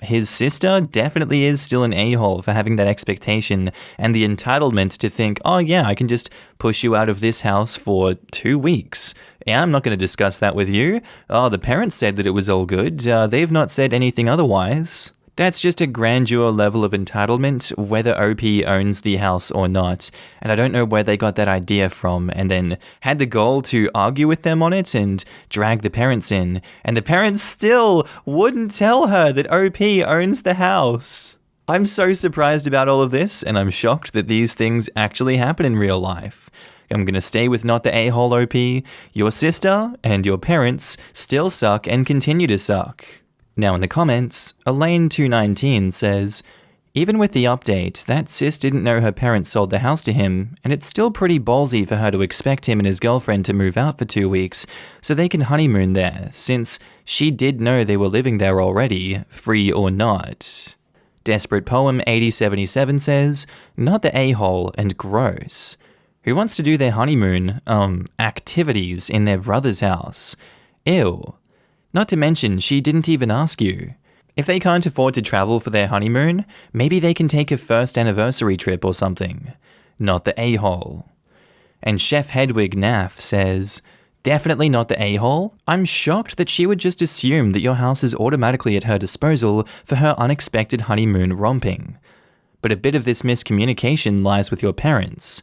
His sister definitely is still an a-hole for having that expectation and the entitlement to think, oh yeah, I can just push you out of this house for 2 weeks. Yeah, I'm not going to discuss that with you. Oh, the parents said that it was all good. They've not said anything otherwise. That's just a grandeur level of entitlement, whether OP owns the house or not. And I don't know where they got that idea from, and then had the goal to argue with them on it and drag the parents in. And the parents still wouldn't tell her that OP owns the house. I'm so surprised about all of this, and I'm shocked that these things actually happen in real life. I'm going to stay with not the a-hole OP. Your sister and your parents still suck and continue to suck. Now in the comments, Elaine219 says, even with the update, that sis didn't know her parents sold the house to him, and it's still pretty ballsy for her to expect him and his girlfriend to move out for 2 weeks so they can honeymoon there, since she did know they were living there already, free or not. Desperate Poem 8077 says, not the a-hole and gross. Who wants to do their honeymoon, activities in their brother's house? Ew. Not to mention, she didn't even ask you. If they can't afford to travel for their honeymoon, maybe they can take a first anniversary trip or something. Not the a-hole. And Chef Hedwig Naff says, definitely not the a-hole. I'm shocked that she would just assume that your house is automatically at her disposal for her unexpected honeymoon romping. But a bit of this miscommunication lies with your parents.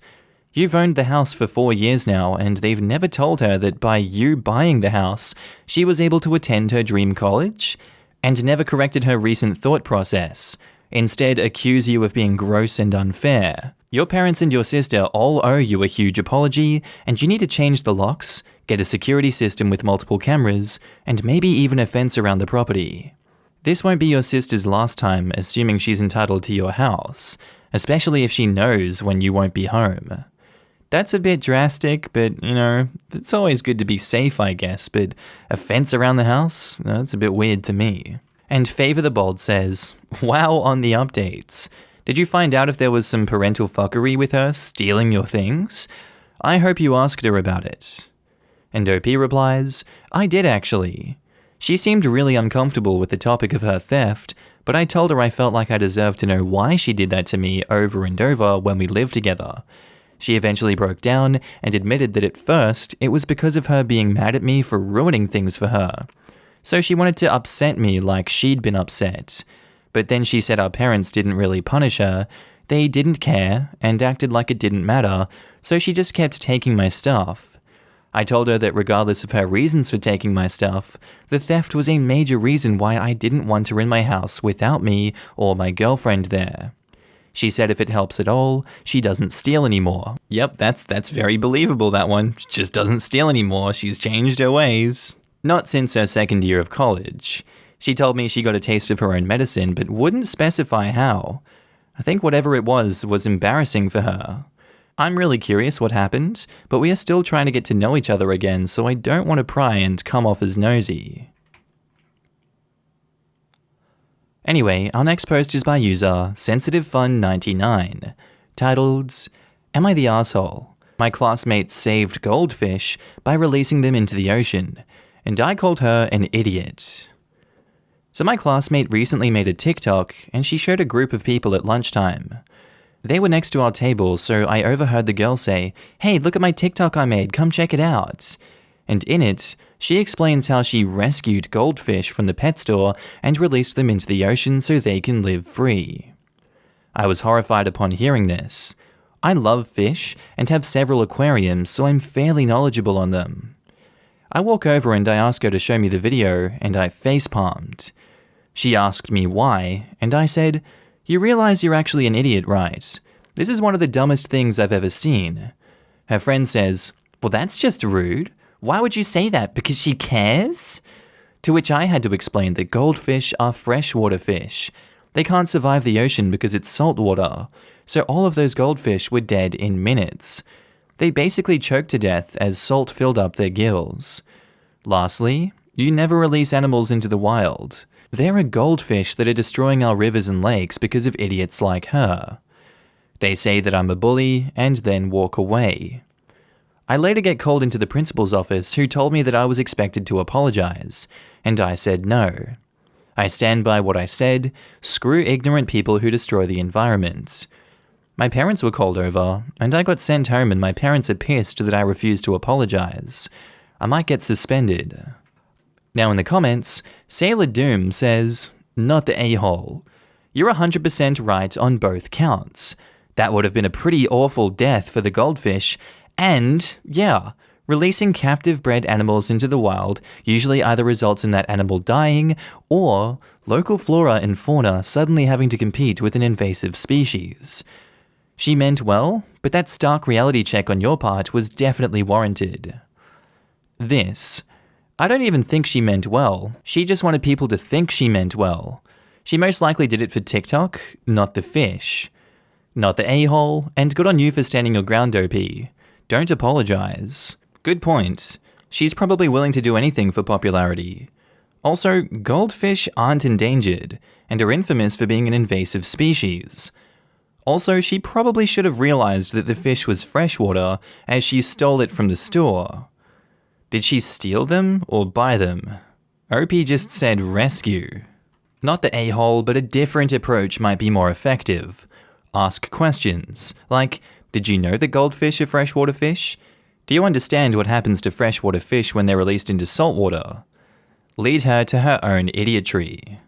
You've owned the house for 4 years now, and they've never told her that by you buying the house, she was able to attend her dream college, and never corrected her recent thought process, instead accuse you of being gross and unfair. Your parents and your sister all owe you a huge apology, and you need to change the locks, get a security system with multiple cameras, and maybe even a fence around the property. This won't be your sister's last time assuming she's entitled to your house, especially if she knows when you won't be home. That's a bit drastic, but, it's always good to be safe, I guess, but a fence around the house? That's a bit weird to me. And Favor the Bold says, wow on the updates. Did you find out if there was some parental fuckery with her stealing your things? I hope you asked her about it. And OP replies, I did actually. She seemed really uncomfortable with the topic of her theft, but I told her I felt like I deserved to know why she did that to me over and over when we lived together. She eventually broke down and admitted that at first it was because of her being mad at me for ruining things for her. So she wanted to upset me like she'd been upset. But then she said our parents didn't really punish her, they didn't care and acted like it didn't matter, so she just kept taking my stuff. I told her that regardless of her reasons for taking my stuff, the theft was a major reason why I didn't want her in my house without me or my girlfriend there. She said if it helps at all, she doesn't steal anymore. Yep, that's very believable, that one. She just doesn't steal anymore, she's changed her ways. Not since her second year of college. She told me she got a taste of her own medicine, but wouldn't specify how. I think whatever it was embarrassing for her. I'm really curious what happened, but we are still trying to get to know each other again, so I don't want to pry and come off as nosy. Anyway, our next post is by user SensitiveFun99, titled, Am I the Asshole? My classmate saved goldfish by releasing them into the ocean, and I called her an idiot. So my classmate recently made a TikTok, and she showed a group of people at lunchtime. They were next to our table, so I overheard the girl say, hey, look at my TikTok I made, come check it out. And in it, she explains how she rescued goldfish from the pet store and released them into the ocean so they can live free. I was horrified upon hearing this. I love fish and have several aquariums, so I'm fairly knowledgeable on them. I walk over and I ask her to show me the video, and I facepalmed. She asked me why, and I said, you realize you're actually an idiot, right? This is one of the dumbest things I've ever seen. Her friend says, well, that's just rude. Why would you say that? Because she cares? To which I had to explain that goldfish are freshwater fish. They can't survive the ocean because it's salt water, so all of those goldfish were dead in minutes. They basically choked to death as salt filled up their gills. Lastly, you never release animals into the wild. There are goldfish that are destroying our rivers and lakes because of idiots like her. They say that I'm a bully and then walk away. I later get called into the principal's office, who told me that I was expected to apologize, and I said no. I stand by what I said. Screw ignorant people who destroy the environment. My parents were called over, and I got sent home, and my parents are pissed that I refused to apologize. I might get suspended. Now in the comments, Sailor Doom says, "Not the a-hole. You're 100% right on both counts. That would have been a pretty awful death for the goldfish, and, yeah, releasing captive bred animals into the wild usually either results in that animal dying or local flora and fauna suddenly having to compete with an invasive species. She meant well, but that stark reality check on your part was definitely warranted." This. I don't even think she meant well. She just wanted people to think she meant well. She most likely did it for TikTok, not the fish. Not the a-hole, and good on you for standing your ground, OP. Don't apologize. Good point. She's probably willing to do anything for popularity. Also, goldfish aren't endangered, and are infamous for being an invasive species. Also, she probably should have realized that the fish was freshwater, as she stole it from the store. Did she steal them or buy them? OP just said rescue. Not the a-hole, but a different approach might be more effective. Ask questions, like, did you know that goldfish are freshwater fish? Do you understand what happens to freshwater fish when they're released into saltwater? Lead her to her own idiotry.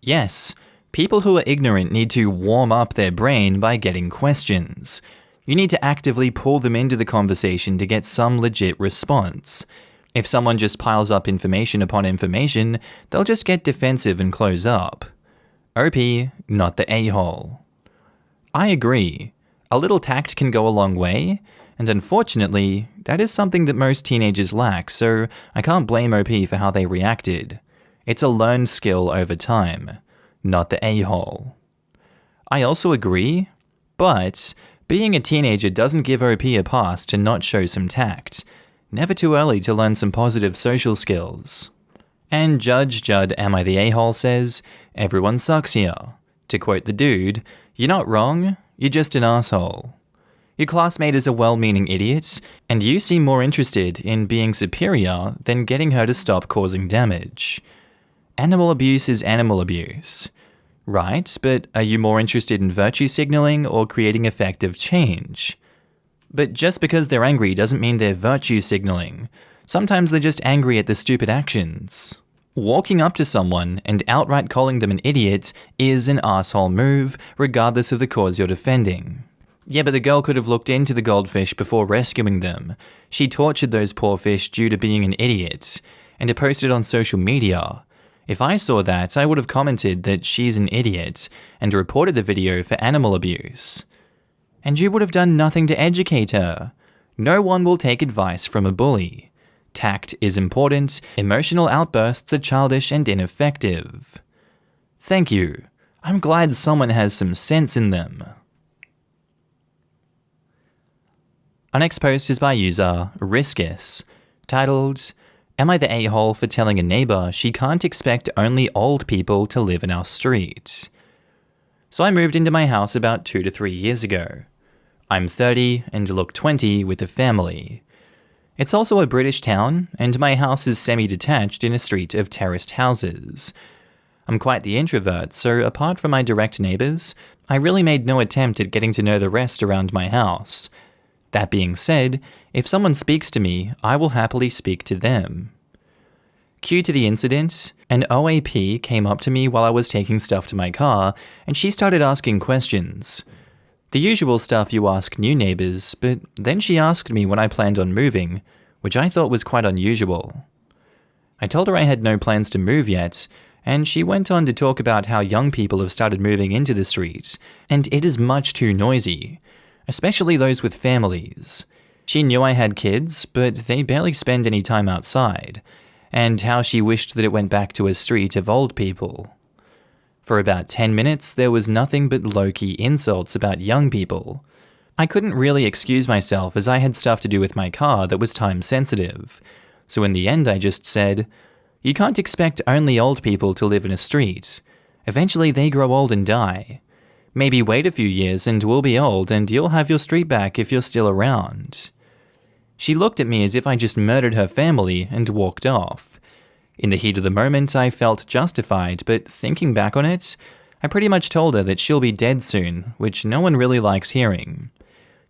Yes, people who are ignorant need to warm up their brain by getting questions. You need to actively pull them into the conversation to get some legit response. If someone just piles up information upon information, they'll just get defensive and close up. OP, not the a-hole. I agree. A little tact can go a long way, and unfortunately, that is something that most teenagers lack, so I can't blame OP for how they reacted. It's a learned skill over time, not the a-hole. I also agree, but being a teenager doesn't give OP a pass to not show some tact. Never too early to learn some positive social skills. And Judge Judd AmITheA says, "Everyone sucks here." To quote the dude, "You're not wrong, you're just an asshole. Your classmate is a well-meaning idiot, and you seem more interested in being superior than getting her to stop causing damage. Animal abuse is animal abuse. Right, but are you more interested in virtue signaling or creating effective change? But just because they're angry doesn't mean they're virtue signaling. Sometimes they're just angry at the stupid actions. Walking up to someone and outright calling them an idiot is an asshole move, regardless of the cause you're defending. Yeah, but the girl could have looked into the goldfish before rescuing them. She tortured those poor fish due to being an idiot, and it posted on social media. If I saw that, I would have commented that she's an idiot and reported the video for animal abuse. And you would have done nothing to educate her. No one will take advice from a bully. Tact is important, emotional outbursts are childish and ineffective. Thank you. I'm glad someone has some sense in them. Our next post is by user Riskus, titled, "Am I the a-hole for telling a neighbor she can't expect only old people to live in our street?" So I moved into my house about 2 to 3 years ago. I'm 30 and look 20 with a family. It's also a British town, and my house is semi-detached in a street of terraced houses. I'm quite the introvert, so apart from my direct neighbors, I really made no attempt at getting to know the rest around my house. That being said, if someone speaks to me, I will happily speak to them. Cue to the incident, an OAP came up to me while I was taking stuff to my car, and she started asking questions. The usual stuff you ask new neighbors, but then she asked me when I planned on moving, which I thought was quite unusual. I told her I had no plans to move yet, and she went on to talk about how young people have started moving into the street, and it is much too noisy, especially those with families. She knew I had kids, but they barely spend any time outside, and how she wished that it went back to a street of old people. For about 10 minutes, there was nothing but low-key insults about young people. I couldn't really excuse myself as I had stuff to do with my car that was time-sensitive. So in the end, I just said, "You can't expect only old people to live in a street. Eventually, they grow old and die. Maybe wait a few years and we'll be old and you'll have your street back if you're still around." She looked at me as if I just murdered her family and walked off. In the heat of the moment, I felt justified, but thinking back on it, I pretty much told her that she'll be dead soon, which no one really likes hearing.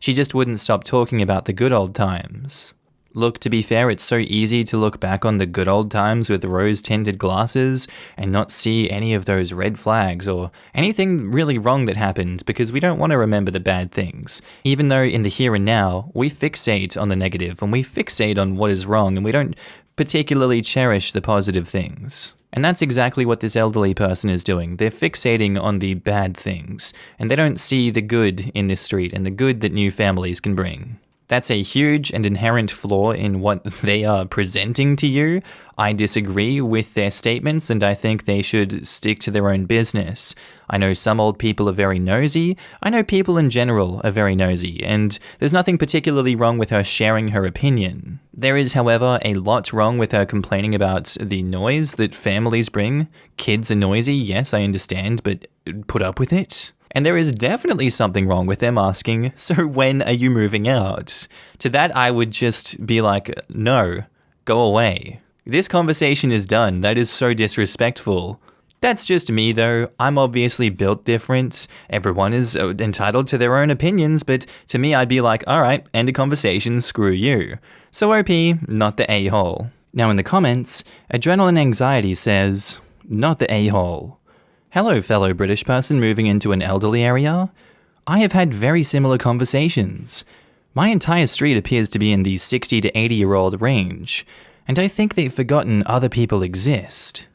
She just wouldn't stop talking about the good old times. Look, to be fair, it's so easy to look back on the good old times with rose-tinted glasses and not see any of those red flags or anything really wrong that happened because we don't want to remember the bad things. Even though in the here and now, we fixate on the negative and we fixate on what is wrong and we don't particularly cherish the positive things. And that's exactly what this elderly person is doing. They're fixating on the bad things, and they don't see the good in this street and the good that new families can bring. That's a huge and inherent flaw in what they are presenting to you. I disagree with their statements, and I think they should stick to their own business. I know some old people are very nosy. I know people in general are very nosy, and there's nothing particularly wrong with her sharing her opinion. There is, however, a lot wrong with her complaining about the noise that families bring. Kids are noisy, yes, I understand, but put up with it? And there is definitely something wrong with them asking, so when are you moving out? To that, I would just be like, no, go away. This conversation is done. That is so disrespectful. That's just me, though. I'm obviously built different. Everyone is entitled to their own opinions, but to me, I'd be like, all right, end of conversation, screw you. So OP, not the a-hole. Now in the comments, Adrenaline Anxiety says, not the a-hole. Hello, fellow British person moving into an elderly area. I have had very similar conversations. My entire street appears to be in the 60 to 80-year-old range, and I think they've forgotten other people exist.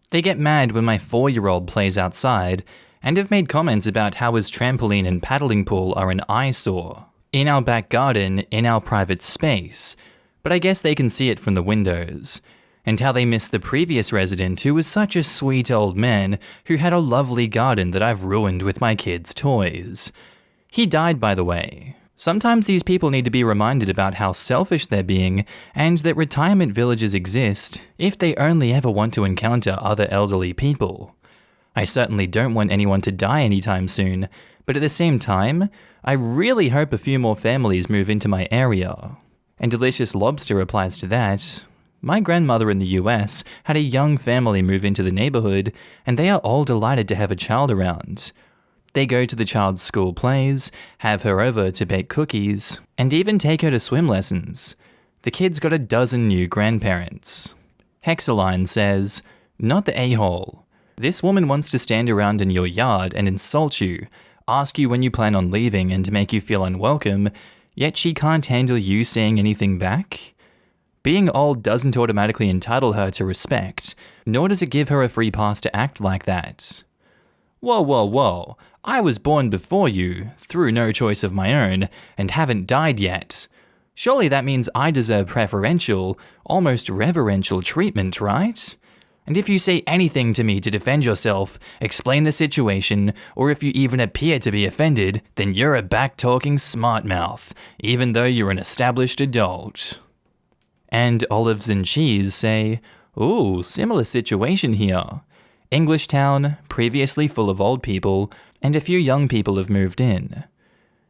They get mad when my 4-year-old plays outside, and have made comments about how his trampoline and paddling pool are an eyesore. In our back garden, in our private space, but I guess they can see it from the windows. And how they miss the previous resident who was such a sweet old man who had a lovely garden that I've ruined with my kids' toys. He died, by the way. Sometimes these people need to be reminded about how selfish they're being and that retirement villages exist if they only ever want to encounter other elderly people. I certainly don't want anyone to die anytime soon, but at the same time, I really hope a few more families move into my area. And Delicious Lobster replies to that. My grandmother in the US had a young family move into the neighborhood, and they are all delighted to have a child around. They go to the child's school plays, have her over to bake cookies, and even take her to swim lessons. The kid's got a dozen new grandparents. Hexaline says, not the a-hole. This woman wants to stand around in your yard and insult you, ask you when you plan on leaving and make you feel unwelcome, yet she can't handle you saying anything back? Being old doesn't automatically entitle her to respect, nor does it give her a free pass to act like that. Whoa, whoa, whoa. I was born before you, through no choice of my own, and haven't died yet. Surely that means I deserve preferential, almost reverential treatment, right? And if you say anything to me to defend yourself, explain the situation, or if you even appear to be offended, then you're a back-talking smart mouth, even though you're an established adult. And Olives and Cheese say, ooh, similar situation here. English town, previously full of old people, and a few young people have moved in.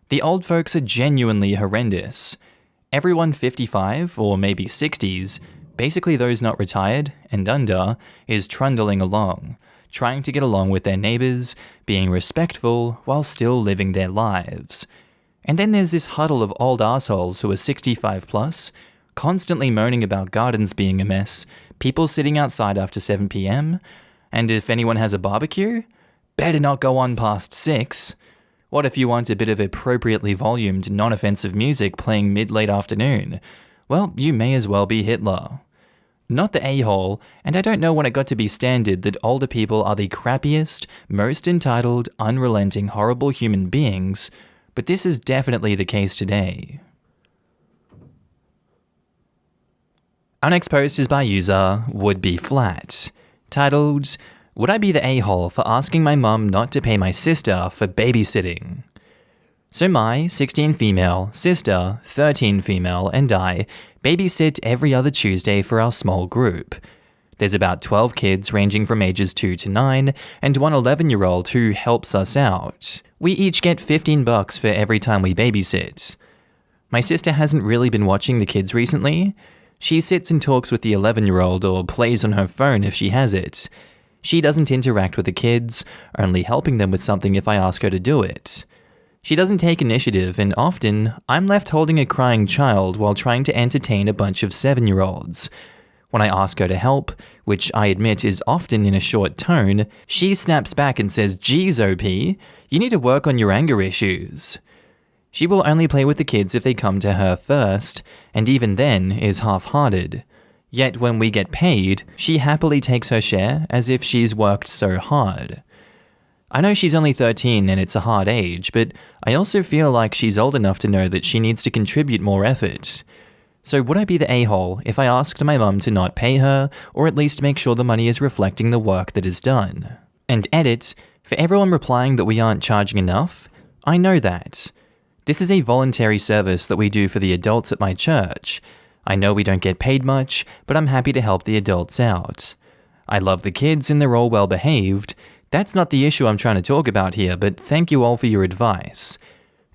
The old folks are genuinely horrendous. Everyone 55 or maybe 60s, basically those not retired and under, is trundling along, trying to get along with their neighbors, being respectful while still living their lives. And then there's this huddle of old assholes who are 65 plus, constantly moaning about gardens being a mess, people sitting outside after 7 p.m, and if anyone has a barbecue, better not go on past 6. What if you want a bit of appropriately volumed, non-offensive music playing mid-late afternoon? Well, you may as well be Hitler. Not the a-hole, and I don't know when it got to be standard that older people are the crappiest, most entitled, unrelenting, horrible human beings, but this is definitely the case today. Our next post is by user Would Be Flat, titled, Would I be the a-hole for asking my mum not to pay my sister for babysitting? So my 16 female, sister, 13 female, and I babysit every other Tuesday for our small group. There's about 12 kids ranging from ages 2 to 9, and one 11-year-old who helps us out. We each get $15 for every time we babysit. My sister hasn't really been watching the kids recently. She sits and talks with the 11-year-old or plays on her phone if she has it. She doesn't interact with the kids, only helping them with something if I ask her to do it. She doesn't take initiative, and often, I'm left holding a crying child while trying to entertain a bunch of 7-year-olds. When I ask her to help, which I admit is often in a short tone, she snaps back and says, "Geez, OP, you need to work on your anger issues." She will only play with the kids if they come to her first, and even then is half-hearted. Yet when we get paid, she happily takes her share as if she's worked so hard. I know she's only 13 and it's a hard age, but I also feel like she's old enough to know that she needs to contribute more effort. So would I be the a-hole if I asked my mum to not pay her, or at least make sure the money is reflecting the work that is done? And edit, for everyone replying that we aren't charging enough, I know that. This is a voluntary service that we do for the adults at my church. I know we don't get paid much, but I'm happy to help the adults out. I love the kids and they're all well behaved. That's not the issue I'm trying to talk about here, but thank you all for your advice.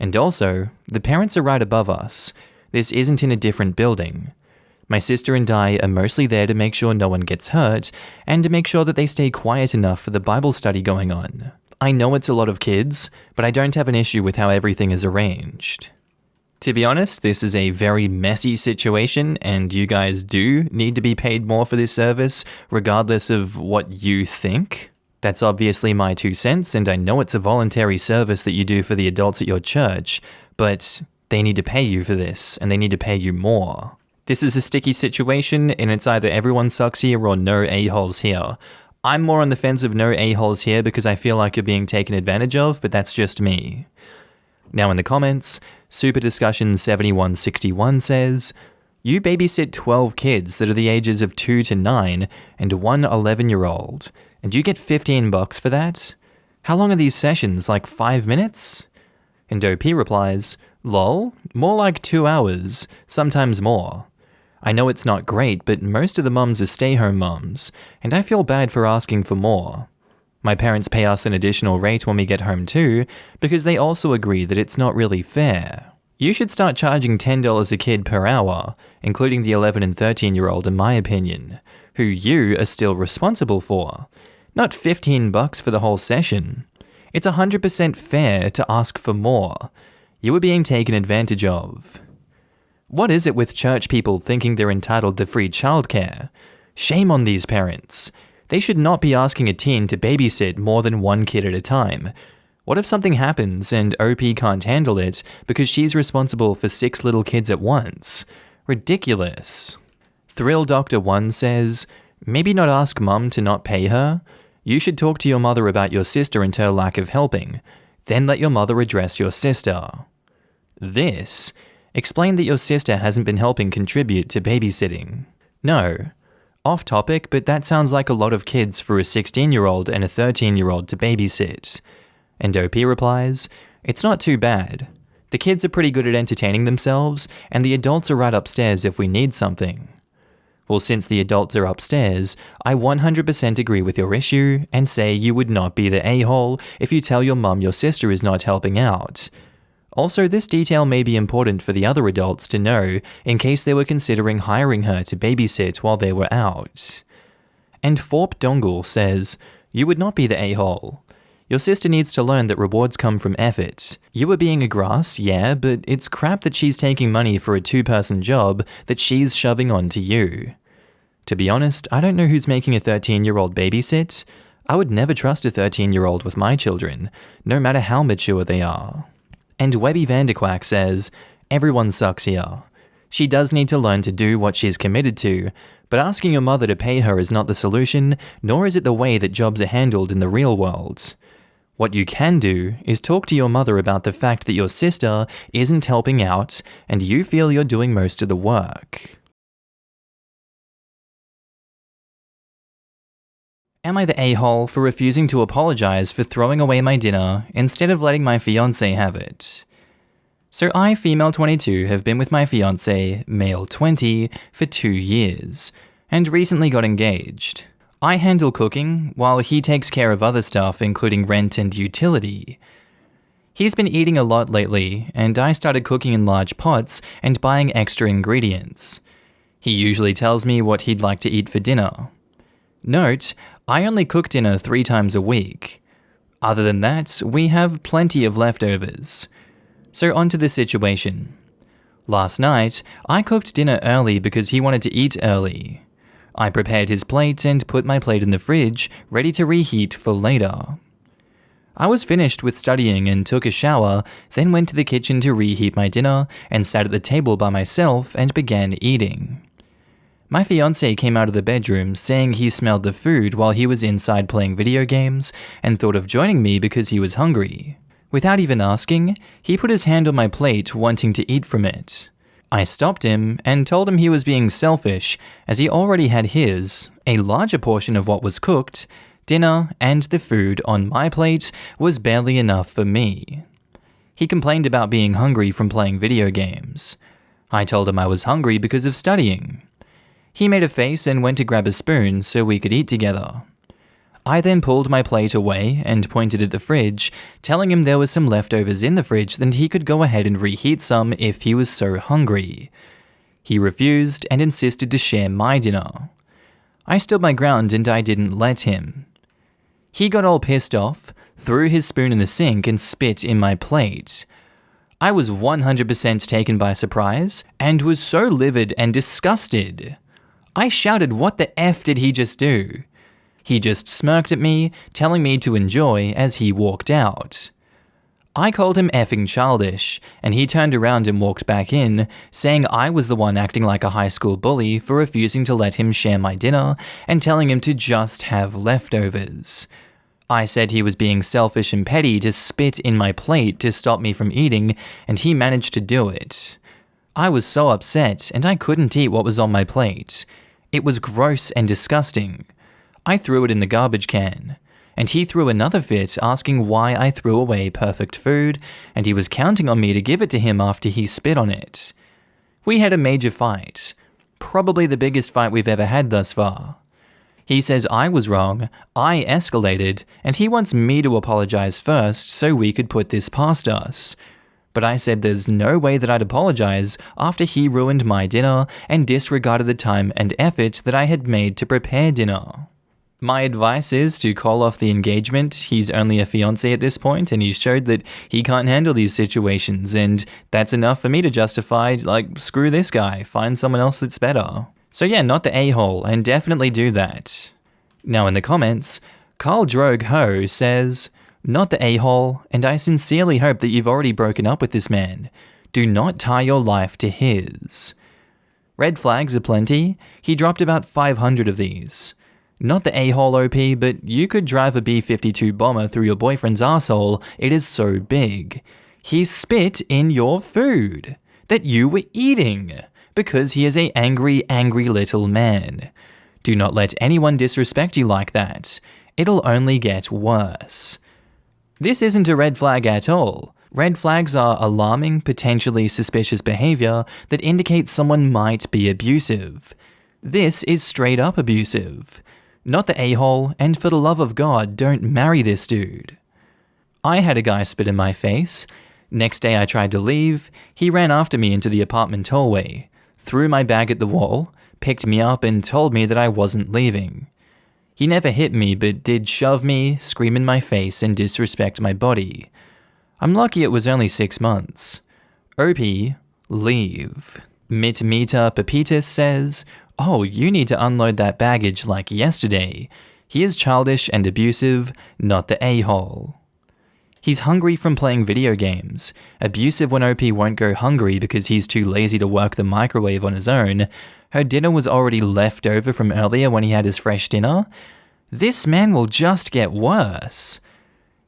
And also, the parents are right above us. This isn't in a different building. My sister and I are mostly there to make sure no one gets hurt, and to make sure that they stay quiet enough for the Bible study going on. I know it's a lot of kids, but I don't have an issue with how everything is arranged. To be honest, this is a very messy situation, and you guys do need to be paid more for this service, regardless of what you think. That's obviously my 2 cents, and I know it's a voluntary service that you do for the adults at your church, but they need to pay you for this, and they need to pay you more. This is a sticky situation, and it's either everyone sucks here or no a-holes here. I'm more on the fence of no a-holes here because I feel like you're being taken advantage of, but that's just me. Now in the comments, Super Discussion 7161 says, "You babysit 12 kids that are the ages of 2 to 9 and one 11-year-old, and you get $15 for that? How long are these sessions, like 5 minutes?" And OP replies, "Lol, more like 2 hours, sometimes more. I know it's not great, but most of the mums are stay-home mums, and I feel bad for asking for more. My parents pay us an additional rate when we get home too, because they also agree that it's not really fair. You should start charging $10 a kid per hour, including the 11 and 13-year-old in my opinion, who you are still responsible for. Not $15 for the whole session. It's 100% fair to ask for more. You are being taken advantage of. What is it with church people thinking they're entitled to free childcare? Shame on these parents. They should not be asking a teen to babysit more than 1 kid at a time. What if something happens and OP can't handle it because she's responsible for 6 little kids at once? Ridiculous. Thrill Doctor 1 says, "Maybe not ask mum to not pay her. You should talk to your mother about your sister and her lack of helping. Then let your mother address your sister." This, explain that your sister hasn't been helping contribute to babysitting. No. Off topic, but that sounds like a lot of kids for a 16-year-old and a 13-year-old to babysit. And OP replies, "It's not too bad. The kids are pretty good at entertaining themselves, and the adults are right upstairs if we need something." Well, since the adults are upstairs, I 100% agree with your issue and say you would not be the a-hole if you tell your mum your sister is not helping out. Also, this detail may be important for the other adults to know in case they were considering hiring her to babysit while they were out. And Forp Dongle says, "You would not be the a-hole. Your sister needs to learn that rewards come from effort. You are being a grass, yeah, but it's crap that she's taking money for a 2-person job that she's shoving on to you. To be honest, I don't know who's making a 13-year-old babysit. I would never trust a 13-year-old with my children, no matter how mature they are." And Webby Vanderquack says, "Everyone sucks here. She does need to learn to do what she's committed to, but asking your mother to pay her is not the solution, nor is it the way that jobs are handled in the real world. What you can do is talk to your mother about the fact that your sister isn't helping out and you feel you're doing most of the work." Am I the a-hole for refusing to apologize for throwing away my dinner instead of letting my fiancé have it? So I, female 22, have been with my fiancé, male 20, for 2 years, and recently got engaged. I handle cooking, while he takes care of other stuff including rent and utility. He's been eating a lot lately, and I started cooking in large pots and buying extra ingredients. He usually tells me what he'd like to eat for dinner. Note, I only cook dinner 3 times a week. Other than that, we have plenty of leftovers. So onto the situation. Last night, I cooked dinner early because he wanted to eat early. I prepared his plate and put my plate in the fridge, ready to reheat for later. I was finished with studying and took a shower, then went to the kitchen to reheat my dinner and sat at the table by myself and began eating. My fiancé came out of the bedroom saying he smelled the food while he was inside playing video games and thought of joining me because he was hungry. Without even asking, he put his hand on my plate wanting to eat from it. I stopped him and told him he was being selfish as he already had his, a larger portion of what was cooked, dinner, and the food on my plate was barely enough for me. He complained about being hungry from playing video games. I told him I was hungry because of studying. He made a face and went to grab a spoon so we could eat together. I then pulled my plate away and pointed at the fridge, telling him there was some leftovers in the fridge and he could go ahead and reheat some if he was so hungry. He refused and insisted to share my dinner. I stood my ground and I didn't let him. He got all pissed off, threw his spoon in the sink and spit in my plate. I was 100% taken by surprise and was so livid and disgusted. I shouted, "What the F did he just do?" He just smirked at me, telling me to enjoy as he walked out. I called him effing childish, and he turned around and walked back in, saying I was the one acting like a high school bully for refusing to let him share my dinner and telling him to just have leftovers. I said he was being selfish and petty to spit in my plate to stop me from eating, and he managed to do it. I was so upset, and I couldn't eat what was on my plate. It was gross and disgusting. I threw it in the garbage can, and he threw another fit asking why I threw away perfect food, and he was counting on me to give it to him after he spit on it. We had a major fight, probably the biggest fight we've ever had thus far. He says I was wrong, I escalated, and he wants me to apologize first so we could put this past us. But I said there's no way that I'd apologize after he ruined my dinner and disregarded the time and effort that I had made to prepare dinner. My advice is to call off the engagement. He's only a fiancé at this point, and he's showed that he can't handle these situations, and that's enough for me to justify, like, screw this guy, find someone else that's better. So yeah, not the a-hole, and definitely do that. Now in the comments, Carl Drogue Ho says, "Not the a-hole, and I sincerely hope that you've already broken up with this man. Do not tie your life to his." Red flags are plenty. He dropped about 500 of these. Not the a-hole OP, but you could drive a B-52 bomber through your boyfriend's asshole, it is so big. He spit in your food that you were eating because he is a angry, angry little man. Do not let anyone disrespect you like that. It'll only get worse. This isn't a red flag at all. Red flags are alarming, potentially suspicious behavior that indicates someone might be abusive. This is straight up abusive. Not the a-hole, and for the love of God, don't marry this dude. I had a guy spit in my face. Next day I tried to leave. He ran after me into the apartment hallway, threw my bag at the wall, picked me up and told me that I wasn't leaving. He never hit me, but did shove me, scream in my face, and disrespect my body. I'm lucky it was only 6 months. OP, leave. Mitmita Pepitas says, "Oh, you need to unload that baggage like yesterday. He is childish and abusive, not the a-hole." He's hungry from playing video games. Abusive when OP won't go hungry because he's too lazy to work the microwave on his own. Her dinner was already left over from earlier when he had his fresh dinner. This man will just get worse.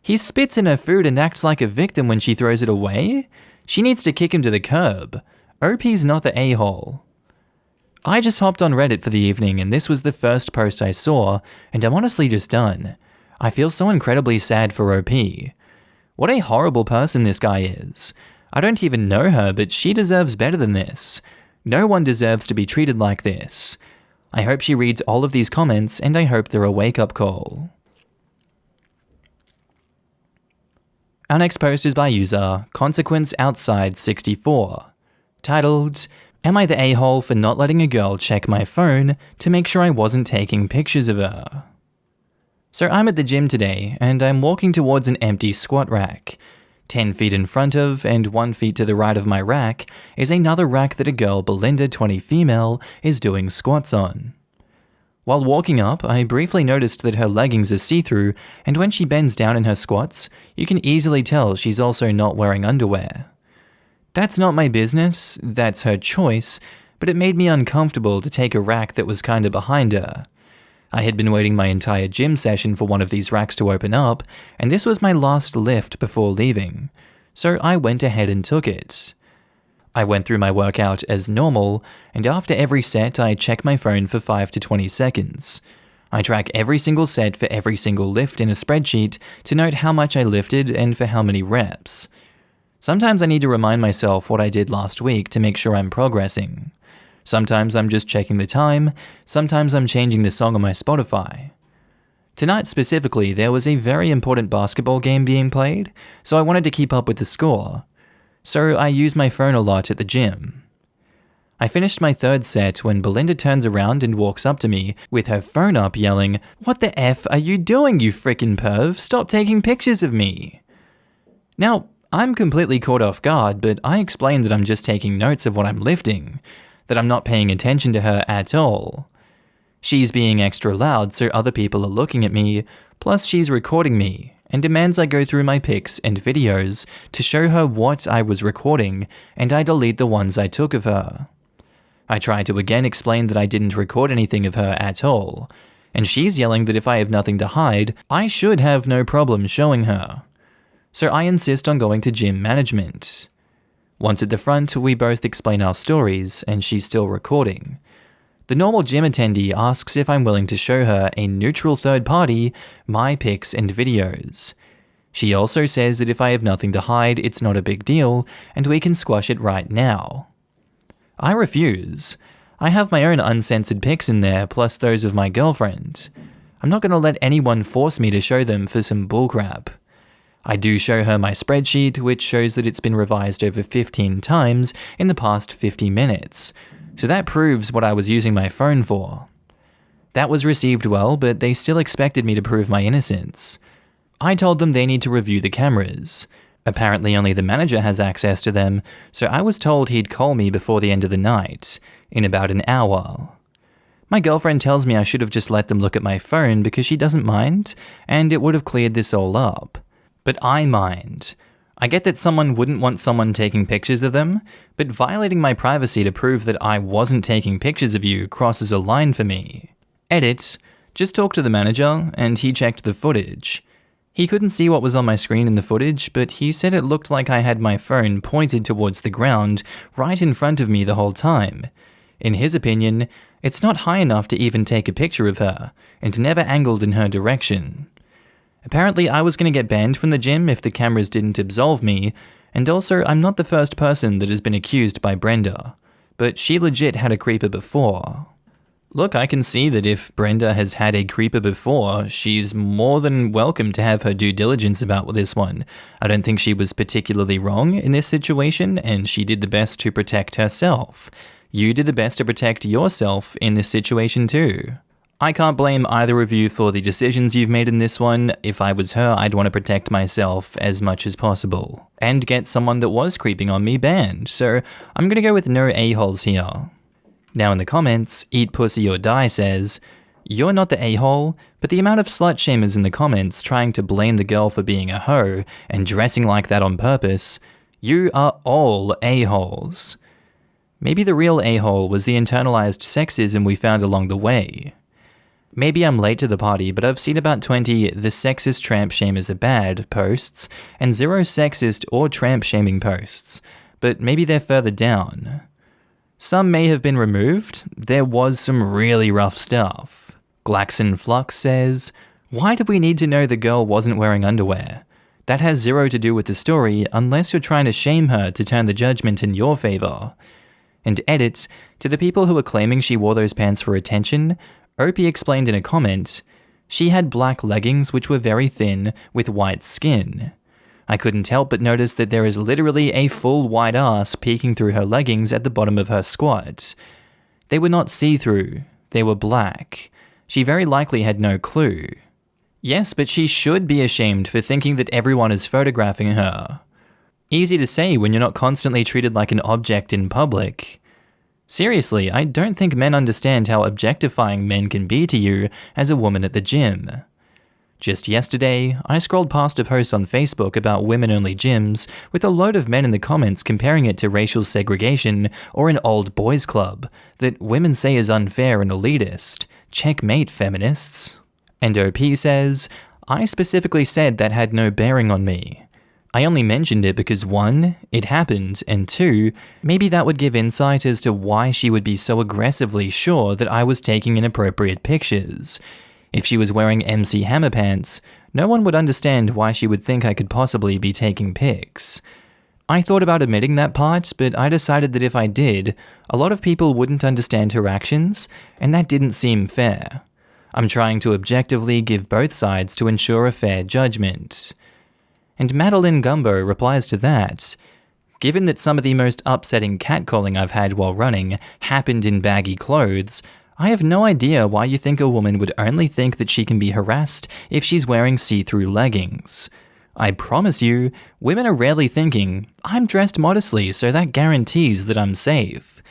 He spits in her food and acts like a victim when she throws it away. She needs to kick him to the curb. OP's not the a-hole. I just hopped on Reddit for the evening and this was the first post I saw, and I'm honestly just done. I feel so incredibly sad for OP. What a horrible person this guy is. I don't even know her, but she deserves better than this. No one deserves to be treated like this. I hope she reads all of these comments, and I hope they're a wake-up call. Our next post is by user Consequence Outside 64, titled, "Am I the a-hole for not letting a girl check my phone to make sure I wasn't taking pictures of her?" So I'm at the gym today, and I'm walking towards an empty squat rack. 10 feet in front of, and 1 feet to the right of my rack, is another rack that a girl, Belinda 20 female, is doing squats on. While walking up, I briefly noticed that her leggings are see-through, and when she bends down in her squats, you can easily tell she's also not wearing underwear. That's not my business, that's her choice, but it made me uncomfortable to take a rack that was kinda behind her. I had been waiting my entire gym session for one of these racks to open up, and this was my last lift before leaving, so I went ahead and took it. I went through my workout as normal, and after every set I check my phone for 5 to 20 seconds. I track every single set for every single lift in a spreadsheet to note how much I lifted and for how many reps. Sometimes I need to remind myself what I did last week to make sure I'm progressing. Sometimes I'm just checking the time, sometimes I'm changing the song on my Spotify. Tonight specifically, there was a very important basketball game being played, so I wanted to keep up with the score. So I used my phone a lot at the gym. I finished my third set when Belinda turns around and walks up to me with her phone up yelling, "What the F are you doing, you frickin' perv? Stop taking pictures of me." Now, I'm completely caught off guard, but I explained that I'm just taking notes of what I'm lifting, that I'm not paying attention to her at all. She's being extra loud so other people are looking at me, plus she's recording me, and demands I go through my pics and videos to show her what I was recording, and I delete the ones I took of her. I try to again explain that I didn't record anything of her at all, and she's yelling that if I have nothing to hide, I should have no problem showing her. So I insist on going to gym management. Once at the front, we both explain our stories, and she's still recording. The normal gym attendee asks if I'm willing to show her a neutral third party my pics and videos. She also says that if I have nothing to hide, it's not a big deal, and we can squash it right now. I refuse. I have my own uncensored pics in there, plus those of my girlfriend. I'm not going to let anyone force me to show them for some bullcrap. I do show her my spreadsheet, which shows that it's been revised over 15 times in the past 50 minutes, so that proves what I was using my phone for. That was received well, but they still expected me to prove my innocence. I told them they need to review the cameras. Apparently only the manager has access to them, so I was told he'd call me before the end of the night, in about an hour. My girlfriend tells me I should have just let them look at my phone because she doesn't mind, and it would have cleared this all up. But I mind. I get that someone wouldn't want someone taking pictures of them, but violating my privacy to prove that I wasn't taking pictures of you crosses a line for me. Edit. Just talked to the manager, and he checked the footage. He couldn't see what was on my screen in the footage, but he said it looked like I had my phone pointed towards the ground, right in front of me the whole time. In his opinion, it's not high enough to even take a picture of her, and never angled in her direction. Apparently I was going to get banned from the gym if the cameras didn't absolve me, and also I'm not the first person that has been accused by Brenda, but she legit had a creeper before. Look, I can see that if Brenda has had a creeper before, she's more than welcome to have her due diligence about this one. I don't think she was particularly wrong in this situation, and she did the best to protect herself. You did the best to protect yourself in this situation too. I can't blame either of you for the decisions you've made in this one. If I was her, I'd want to protect myself as much as possible, and get someone that was creeping on me banned, so I'm gonna go with no a-holes here. Now in the comments, Eat Pussy or Die says, "You're not the a-hole, but the amount of slut-shamers in the comments trying to blame the girl for being a hoe and dressing like that on purpose, you are all a-holes." Maybe the real a-hole was the internalized sexism we found along the way. Maybe I'm late to the party, but I've seen about 20 "the sexist tramp shamers are bad" posts, and 0 sexist or tramp shaming posts, but maybe they're further down. Some may have been removed. There was some really rough stuff. Glaxon Flux says, "Why do we need to know the girl wasn't wearing underwear? That has 0 to do with the story unless you're trying to shame her to turn the judgment in your favor." And edit, to the people who are claiming she wore those pants for attention, Opie explained in a comment, "She had black leggings which were very thin with white skin. I couldn't help but notice that there is literally a full white ass peeking through her leggings at the bottom of her squat. They were not see-through, they were black. She very likely had no clue. Yes, but she should be ashamed for thinking that everyone is photographing her. Easy to say when you're not constantly treated like an object in public. Seriously, I don't think men understand how objectifying men can be to you as a woman at the gym. Just yesterday, I scrolled past a post on Facebook about women-only gyms with a load of men in the comments comparing it to racial segregation or an old boys club that women say is unfair and elitist. Checkmate, feminists. And OP says, I specifically said that had no bearing on me. I only mentioned it because 1, it happened, and 2, maybe that would give insight as to why she would be so aggressively sure that I was taking inappropriate pictures. If she was wearing MC Hammer pants, no one would understand why she would think I could possibly be taking pics. I thought about omitting that part, but I decided that if I did, a lot of people wouldn't understand her actions, and that didn't seem fair. I'm trying to objectively give both sides to ensure a fair judgment. And Madeline Gumbo replies to that, given that some of the most upsetting catcalling I've had while running happened in baggy clothes, I have no idea why you think a woman would only think that she can be harassed if she's wearing see-through leggings. I promise you, women are rarely thinking, I'm dressed modestly so that guarantees that I'm safe.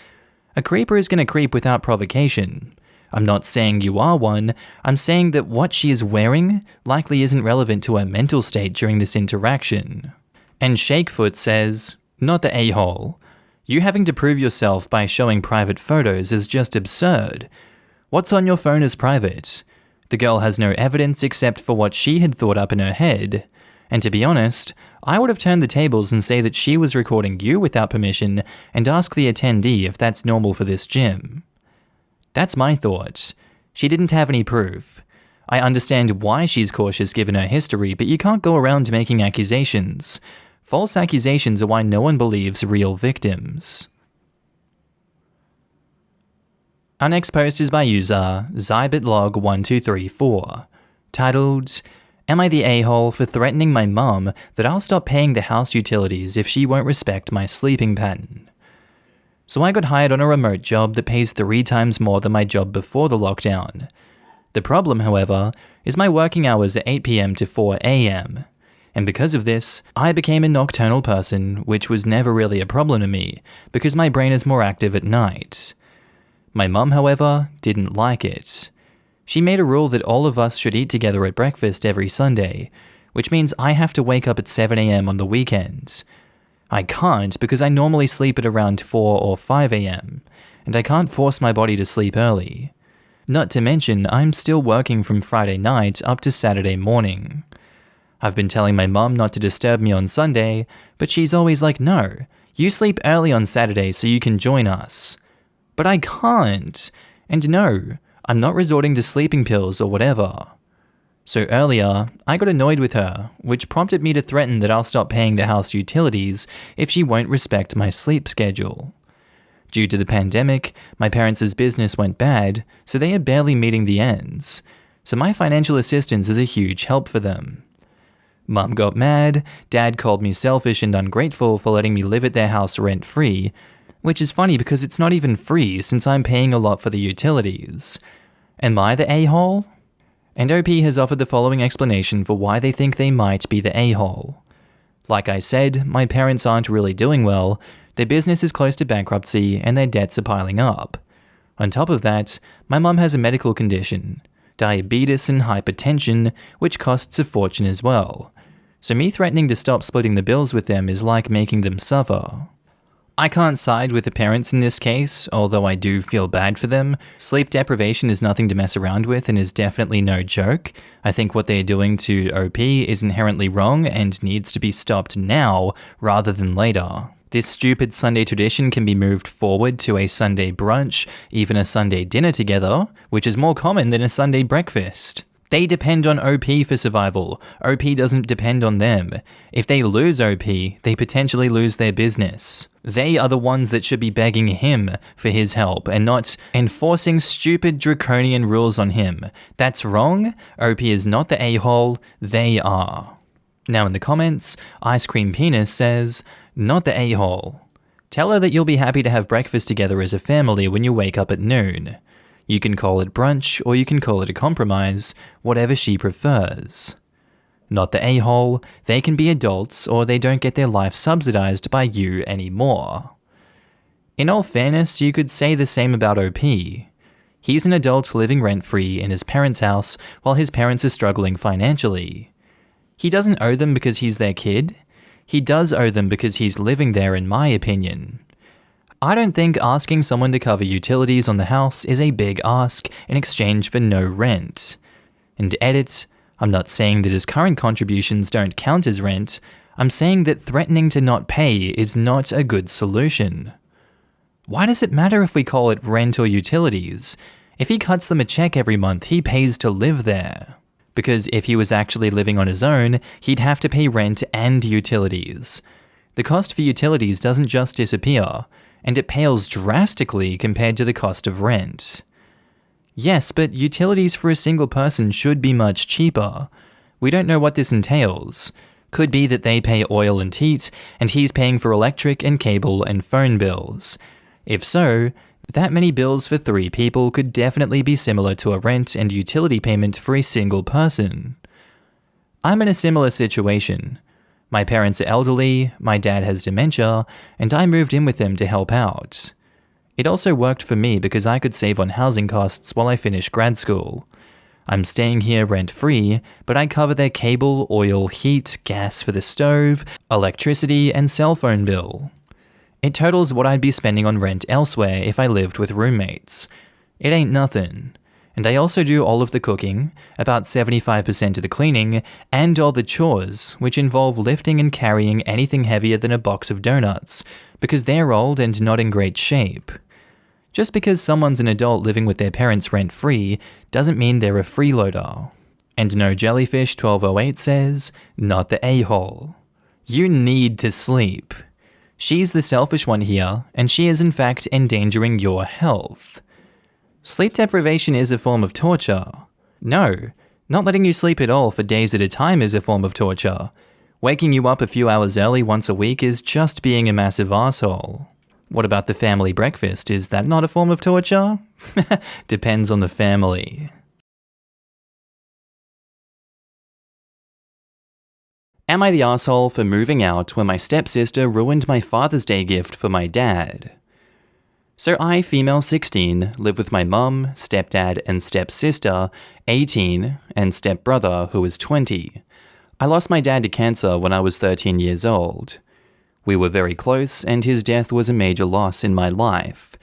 A creeper is going to creep without provocation. I'm not saying you are one, I'm saying that what she is wearing likely isn't relevant to her mental state during this interaction. And Shakefoot says, not the a-hole. You having to prove yourself by showing private photos is just absurd. What's on your phone is private. The girl has no evidence except for what she had thought up in her head. And to be honest, I would have turned the tables and say that she was recording you without permission and ask the attendee if that's normal for this gym. That's my thought. She didn't have any proof. I understand why she's cautious given her history, but you can't go around making accusations. False accusations are why no one believes real victims. Our next post is by user Zybitlog1234, titled, Am I the a-hole for threatening my mum that I'll stop paying the house utilities if she won't respect my sleeping pattern? So I got hired on a remote job that pays 3 times more than my job before the lockdown. The problem, however, is my working hours are 8 PM to 4 AM. And because of this, I became a nocturnal person, which was never really a problem to me, because my brain is more active at night. My mum, however, didn't like it. She made a rule that all of us should eat together at breakfast every Sunday, which means I have to wake up at 7 AM on the weekends. I can't because I normally sleep at around 4 or 5 AM, and I can't force my body to sleep early. Not to mention, I'm still working from Friday night up to Saturday morning. I've been telling my mum not to disturb me on Sunday, but she's always like, no, you sleep early on Saturday so you can join us. But I can't, and no, I'm not resorting to sleeping pills or whatever. So earlier, I got annoyed with her, which prompted me to threaten that I'll stop paying the house utilities if she won't respect my sleep schedule. Due to the pandemic, my parents' business went bad, so they are barely meeting the ends. So my financial assistance is a huge help for them. Mum got mad, Dad called me selfish and ungrateful for letting me live at their house rent-free, which is funny because it's not even free since I'm paying a lot for the utilities. Am I the a-hole? And OP has offered the following explanation for why they think they might be the a-hole. Like I said, my parents aren't really doing well, their business is close to bankruptcy, and their debts are piling up. On top of that, my mum has a medical condition, diabetes and hypertension, which costs a fortune as well. So me threatening to stop splitting the bills with them is like making them suffer. I can't side with the parents in this case, although I do feel bad for them. Sleep deprivation is nothing to mess around with and is definitely no joke. I think what they're doing to OP is inherently wrong and needs to be stopped now rather than later. This stupid Sunday tradition can be moved forward to a Sunday brunch, even a Sunday dinner together, which is more common than a Sunday breakfast. They depend on OP for survival. OP doesn't depend on them. If they lose OP, they potentially lose their business. They are the ones that should be begging him for his help and not enforcing stupid draconian rules on him. That's wrong. OP is not the a-hole, they are. Now in the comments, Ice Cream Penis says, "Not the a-hole. Tell her that you'll be happy to have breakfast together as a family when you wake up at noon. You can call it brunch or you can call it a compromise, whatever she prefers. Not the a-hole, they can be adults or they don't get their life subsidized by you anymore." In all fairness, you could say the same about OP. He's an adult living rent-free in his parents' house while his parents are struggling financially. He doesn't owe them because he's their kid. He does owe them because he's living there, in my opinion. I don't think asking someone to cover utilities on the house is a big ask in exchange for no rent. And edit, I'm not saying that his current contributions don't count as rent. I'm saying that threatening to not pay is not a good solution. Why does it matter if we call it rent or utilities? If he cuts them a check every month, he pays to live there. Because if he was actually living on his own, he'd have to pay rent and utilities. The cost for utilities doesn't just disappear, and it pales drastically compared to the cost of rent. Yes, but utilities for a single person should be much cheaper. We don't know what this entails. Could be that they pay oil and heat, and he's paying for electric and cable and phone bills. If so, that many bills for 3 people could definitely be similar to a rent and utility payment for a single person. I'm in a similar situation. My parents are elderly, my dad has dementia, and I moved in with them to help out. It also worked for me because I could save on housing costs while I finished grad school. I'm staying here rent-free, but I cover their cable, oil, heat, gas for the stove, electricity, and cell phone bill. It totals what I'd be spending on rent elsewhere if I lived with roommates. It ain't nothing. And I also do all of the cooking, about 75% of the cleaning, and all the chores, which involve lifting and carrying anything heavier than a box of donuts, because they're old and not in great shape. Just because someone's an adult living with their parents rent-free doesn't mean they're a freeloader. And No Jellyfish 1208 says, "Not the a-hole. You need to sleep. She's the selfish one here, and she is in fact endangering your health. Sleep deprivation is a form of torture. No, not letting you sleep at all for days at a time is a form of torture. Waking you up a few hours early once a week is just being a massive asshole. What about the family breakfast? Is that not a form of torture? Depends on the family." Am I the asshole for moving out when my stepsister ruined my Father's Day gift for my dad? So I, female 16, live with my mum, stepdad, and stepsister, 18, and stepbrother, who is 20. I lost my dad to cancer when I was 13 years old. We were very close, and his death was a major loss in my life.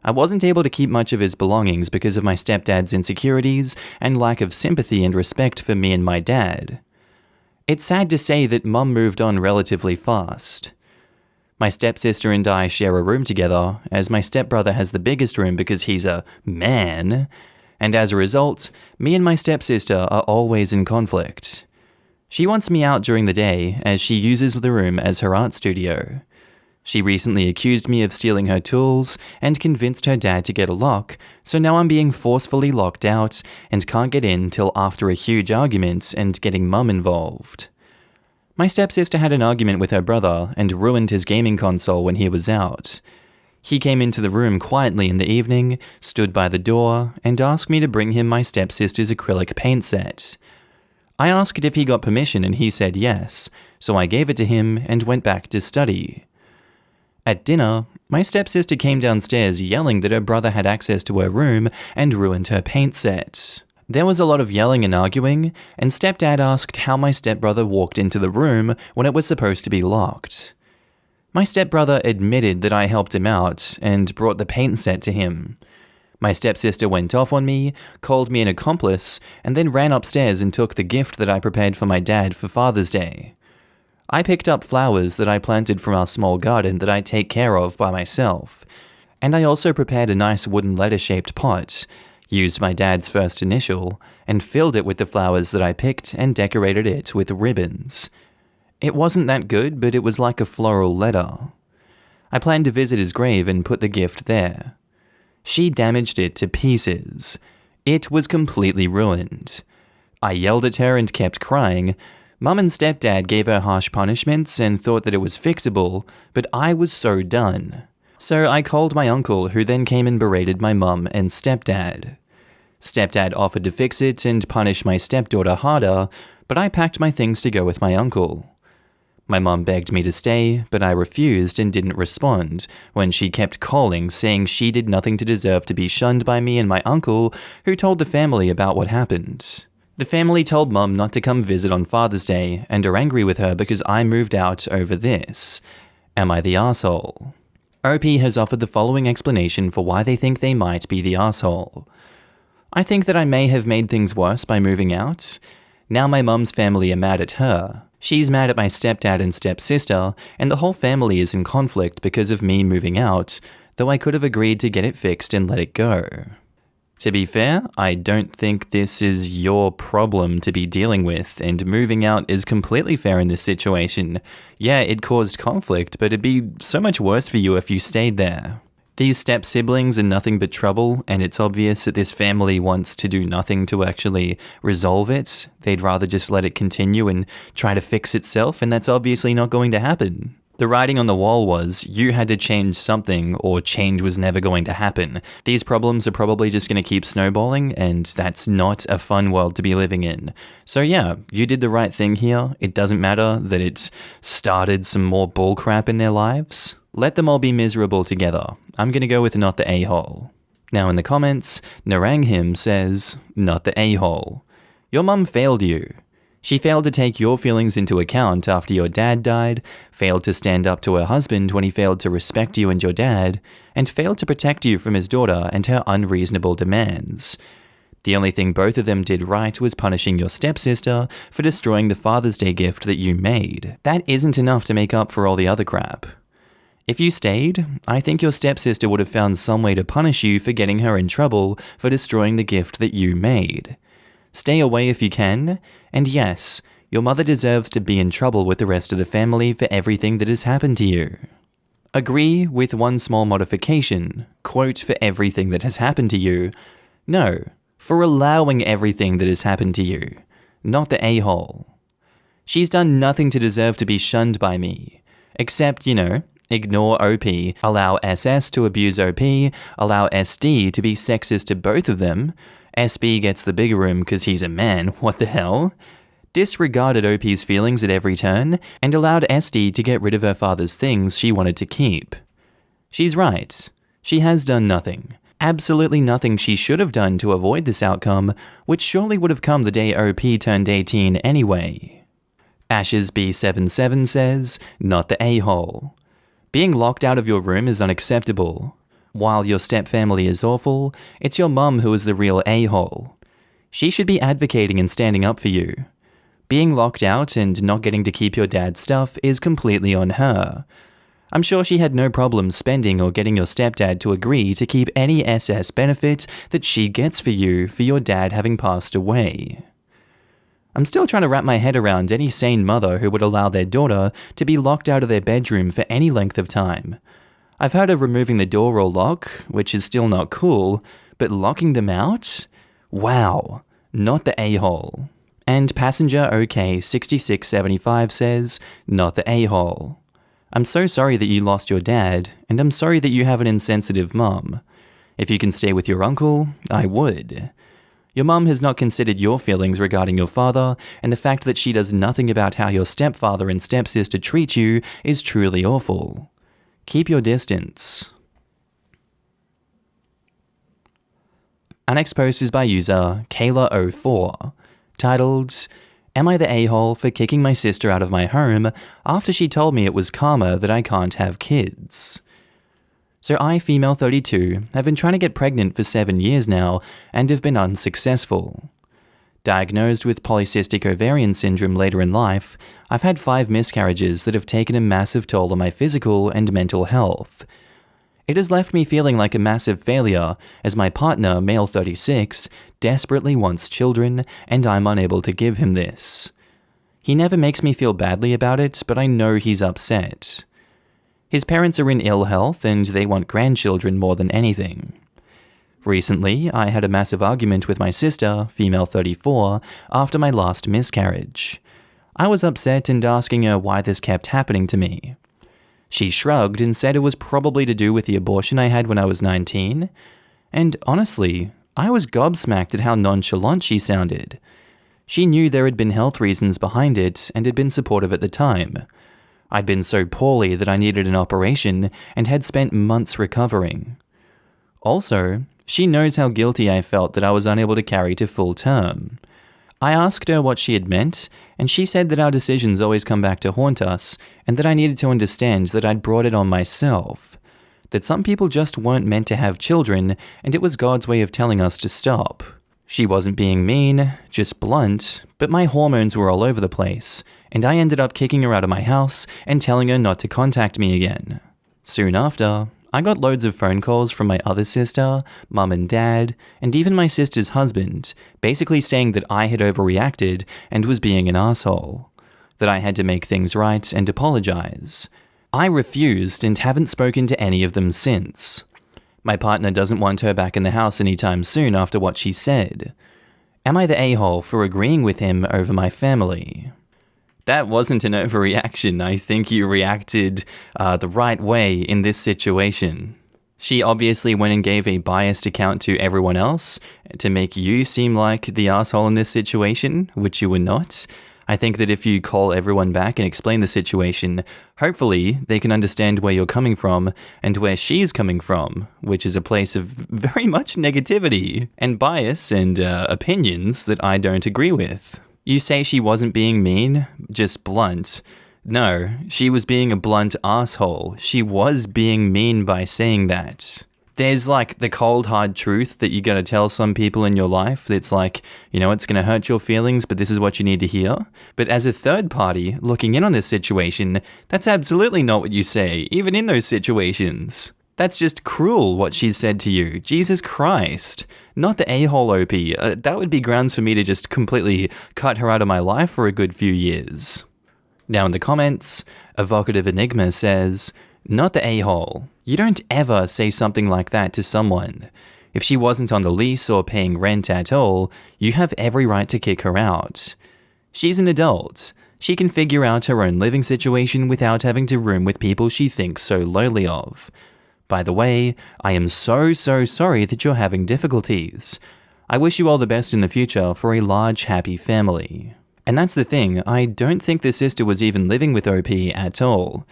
I wasn't able to keep much of his belongings because of my stepdad's insecurities and lack of sympathy and respect for me and my dad. It's sad to say that Mum moved on relatively fast. My stepsister and I share a room together, as my stepbrother has the biggest room because he's a man, and as a result, me and my stepsister are always in conflict. She wants me out during the day, as she uses the room as her art studio. She recently accused me of stealing her tools and convinced her dad to get a lock, so now I'm being forcefully locked out and can't get in till after a huge argument and getting Mum involved. My stepsister had an argument with her brother and ruined his gaming console when he was out. He came into the room quietly in the evening, stood by the door, and asked me to bring him my stepsister's acrylic paint set. I asked if he got permission and he said yes, so I gave it to him and went back to study. At dinner, my stepsister came downstairs yelling that her brother had access to her room and ruined her paint set. There was a lot of yelling and arguing, and stepdad asked how my stepbrother walked into the room when it was supposed to be locked. My stepbrother admitted that I helped him out and brought the paint set to him. My stepsister went off on me, called me an accomplice, and then ran upstairs and took the gift that I prepared for my dad for Father's Day. I picked up flowers that I planted from our small garden that I take care of by myself, and I also prepared a nice wooden letter-shaped pot, used my dad's first initial, and filled it with the flowers that I picked and decorated it with ribbons. It wasn't that good, but it was like a floral letter. I planned to visit his grave and put the gift there. She damaged it to pieces. It was completely ruined. I yelled at her and kept crying, Mum and stepdad gave her harsh punishments and thought that it was fixable, but I was so done. So I called my uncle, who then came and berated my mum and stepdad. Stepdad offered to fix it and punish my stepdaughter harder, but I packed my things to go with my uncle. My mum begged me to stay, but I refused and didn't respond when she kept calling, saying she did nothing to deserve to be shunned by me and my uncle, who told the family about what happened. The family told Mum not to come visit on Father's Day and are angry with her because I moved out over this. Am I the asshole? OP has offered the following explanation for why they think they might be the asshole. I think that I may have made things worse by moving out. Now my mum's family are mad at her. She's mad at my stepdad and stepsister, and the whole family is in conflict because of me moving out, though I could have agreed to get it fixed and let it go. To be fair, I don't think this is your problem to be dealing with, and moving out is completely fair in this situation. Yeah, it caused conflict, but it'd be so much worse for you if you stayed there. These step-siblings are nothing but trouble, and it's obvious that this family wants to do nothing to actually resolve it. They'd rather just let it continue and try to fix itself, and that's obviously not going to happen. The writing on the wall was, you had to change something, or change was never going to happen. These problems are probably just going to keep snowballing, and that's not a fun world to be living in. So yeah, you did the right thing here. It doesn't matter that it started some more bullcrap in their lives. Let them all be miserable together. I'm going to go with not the a-hole. Now in the comments, Naranghim says, not the a-hole. Your mum failed you. She failed to take your feelings into account after your dad died, failed to stand up to her husband when he failed to respect you and your dad, and failed to protect you from his daughter and her unreasonable demands. The only thing both of them did right was punishing your stepsister for destroying the Father's Day gift that you made. That isn't enough to make up for all the other crap. If you stayed, I think your stepsister would have found some way to punish you for getting her in trouble for destroying the gift that you made. Stay away if you can, and yes, your mother deserves to be in trouble with the rest of the family for everything that has happened to you. Agree with one small modification, quote, for everything that has happened to you. No, for allowing everything that has happened to you, not the a-hole. She's done nothing to deserve to be shunned by me, except, ignore OP, allow SS to abuse OP, allow SD to be sexist to both of them, SB gets the bigger room because he's a man, what the hell? Disregarded OP's feelings at every turn, and allowed SD to get rid of her father's things she wanted to keep. She's right. She has done nothing. Absolutely nothing she should have done to avoid this outcome, which surely would have come the day OP turned 18 anyway. Ashes B77 says, not the a-hole. Being locked out of your room is unacceptable. While your step-family is awful, it's your mum who is the real a-hole. She should be advocating and standing up for you. Being locked out and not getting to keep your dad's stuff is completely on her. I'm sure she had no problem spending or getting your stepdad to agree to keep any SS benefits that she gets for your dad having passed away. I'm still trying to wrap my head around any sane mother who would allow their daughter to be locked out of their bedroom for any length of time. I've heard of removing the door or lock, which is still not cool, but locking them out? Wow, not the a-hole. And passenger OK6675 says, not the a-hole. I'm so sorry that you lost your dad, and I'm sorry that you have an insensitive mum. If you can stay with your uncle, I would. Your mum has not considered your feelings regarding your father, and the fact that she does nothing about how your stepfather and stepsister treat you is truly awful. Keep your distance. Our next post is by user Kayla04, titled, Am I the a-hole for kicking my sister out of my home after she told me it was karma that I can't have kids? So I, female 32, have been trying to get pregnant for 7 years now and have been unsuccessful. Diagnosed with polycystic ovarian syndrome later in life, I've had 5 miscarriages that have taken a massive toll on my physical and mental health. It has left me feeling like a massive failure, as my partner, male 36, desperately wants children, and I'm unable to give him this. He never makes me feel badly about it, but I know he's upset. His parents are in ill health, and they want grandchildren more than anything. Recently, I had a massive argument with my sister, female 34, after my last miscarriage. I was upset and asking her why this kept happening to me. She shrugged and said it was probably to do with the abortion I had when I was 19. And honestly, I was gobsmacked at how nonchalant she sounded. She knew there had been health reasons behind it and had been supportive at the time. I'd been so poorly that I needed an operation and had spent months recovering. Also, she knows how guilty I felt that I was unable to carry to full term. I asked her what she had meant, and she said that our decisions always come back to haunt us, and that I needed to understand that I'd brought it on myself. That some people just weren't meant to have children, and it was God's way of telling us to stop. She wasn't being mean, just blunt, but my hormones were all over the place, and I ended up kicking her out of my house and telling her not to contact me again. Soon after, I got loads of phone calls from my other sister, mum and dad, and even my sister's husband, basically saying that I had overreacted and was being an asshole. That I had to make things right and apologize. I refused and haven't spoken to any of them since. My partner doesn't want her back in the house anytime soon after what she said. Am I the a-hole for agreeing with him over my family? That wasn't an overreaction. I think you reacted the right way in this situation. She obviously went and gave a biased account to everyone else to make you seem like the asshole in this situation, which you were not. I think that if you call everyone back and explain the situation, hopefully they can understand where you're coming from and where she's coming from, which is a place of very much negativity and bias and opinions that I don't agree with. You say she wasn't being mean, just blunt. No, she was being a blunt asshole. She was being mean by saying that. There's like the cold hard truth that you gotta tell some people in your life that's like, you know, it's gonna hurt your feelings, but this is what you need to hear. But as a third party looking in on this situation, that's absolutely not what you say, even in those situations. That's just cruel what she said to you. Jesus Christ. Not the a-hole OP. That would be grounds for me to just completely cut her out of my life for a good few years. Now in the comments, Evocative Enigma says, not the a-hole. You don't ever say something like that to someone. If she wasn't on the lease or paying rent at all, you have every right to kick her out. She's an adult. She can figure out her own living situation without having to room with people she thinks so lowly of. By the way, I am so sorry that you're having difficulties. I wish you all the best in the future for a large, happy family. And that's the thing, I don't think the sister was even living with OP at all.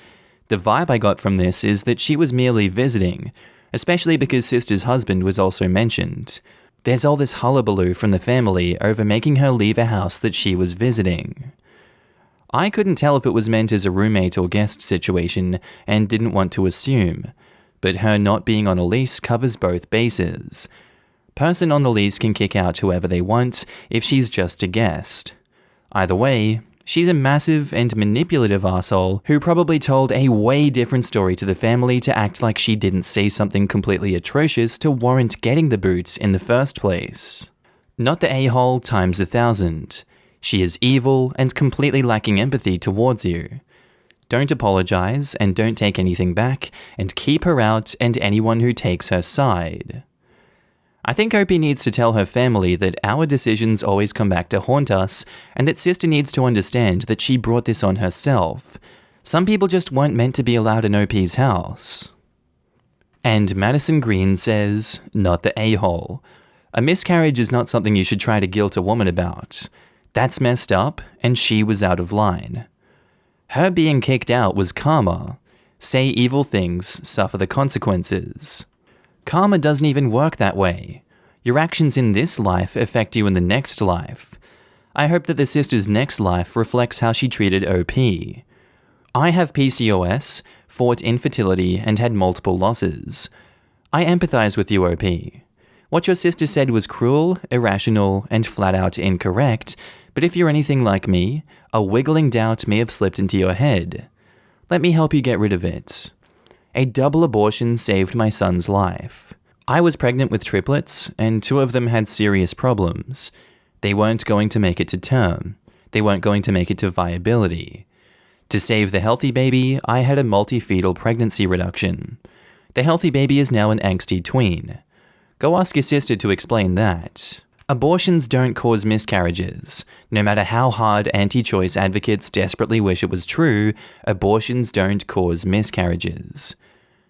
The vibe I got from this is that she was merely visiting, especially because sister's husband was also mentioned. There's all this hullabaloo from the family over making her leave a house that she was visiting. I couldn't tell if it was meant as a roommate or guest situation and didn't want to assume, but her not being on a lease covers both bases. Person on the lease can kick out whoever they want if she's just a guest. Either way, she's a massive and manipulative asshole who probably told a way different story to the family to act like she didn't say something completely atrocious to warrant getting the boots in the first place. Not the a-hole times 1,000. She is evil and completely lacking empathy towards you. Don't apologize and don't take anything back, and keep her out and anyone who takes her side. I think Opie needs to tell her family that our decisions always come back to haunt us, and that sister needs to understand that she brought this on herself. Some people just weren't meant to be allowed in OP's house. And Madison Green says, not the a-hole. A miscarriage is not something you should try to guilt a woman about. That's messed up, and she was out of line. Her being kicked out was karma. Say evil things, suffer the consequences. Karma doesn't even work that way. Your actions in this life affect you in the next life. I hope that the sister's next life reflects how she treated OP. I have PCOS, fought infertility, and had multiple losses. I empathize with you, OP. What your sister said was cruel, irrational, and flat out incorrect, but if you're anything like me, a wiggling doubt may have slipped into your head. Let me help you get rid of it. A double abortion saved my son's life. I was pregnant with triplets, and 2 of them had serious problems. They weren't going to make it to term. They weren't going to make it to viability. To save the healthy baby, I had a multi-fetal pregnancy reduction. The healthy baby is now an angsty tween. Go ask your sister to explain that. Abortions don't cause miscarriages. No matter how hard anti-choice advocates desperately wish it was true, abortions don't cause miscarriages.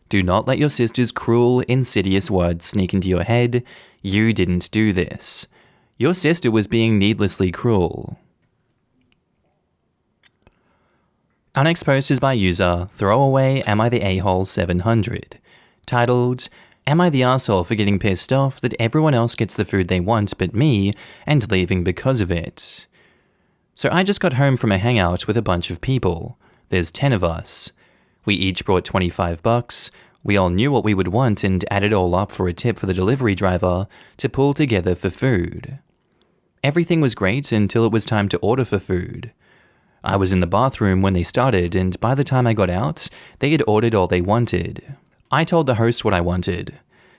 Do not let your sister's cruel, insidious words sneak into your head. You didn't do this. Your sister was being needlessly cruel. Our next post is by user Throwaway AmITheA 700, titled, "Am I the asshole for getting pissed off that everyone else gets the food they want but me, and leaving because of it?" So I just got home from a hangout with a bunch of people. There's 10 of us. We each brought $25. We all knew what we would want and added all up for a tip for the delivery driver to pull together for food. Everything was great until it was time to order for food. I was in the bathroom when they started, and by the time I got out, they had ordered all they wanted. I told the host what I wanted: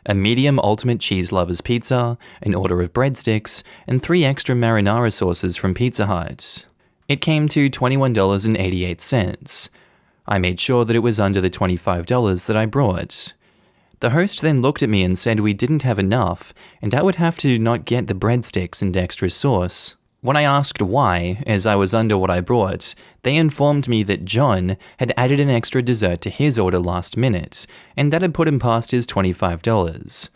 a medium ultimate cheese lovers pizza, an order of breadsticks, and 3 extra marinara sauces from Pizza Hut. It came to $21.88. I made sure that it was under the $25 that I brought. The host then looked at me and said we didn't have enough, and I would have to not get the breadsticks and extra sauce. When I asked why, as I was under what I brought, they informed me that John had added an extra dessert to his order last minute, and that had put him past his $25.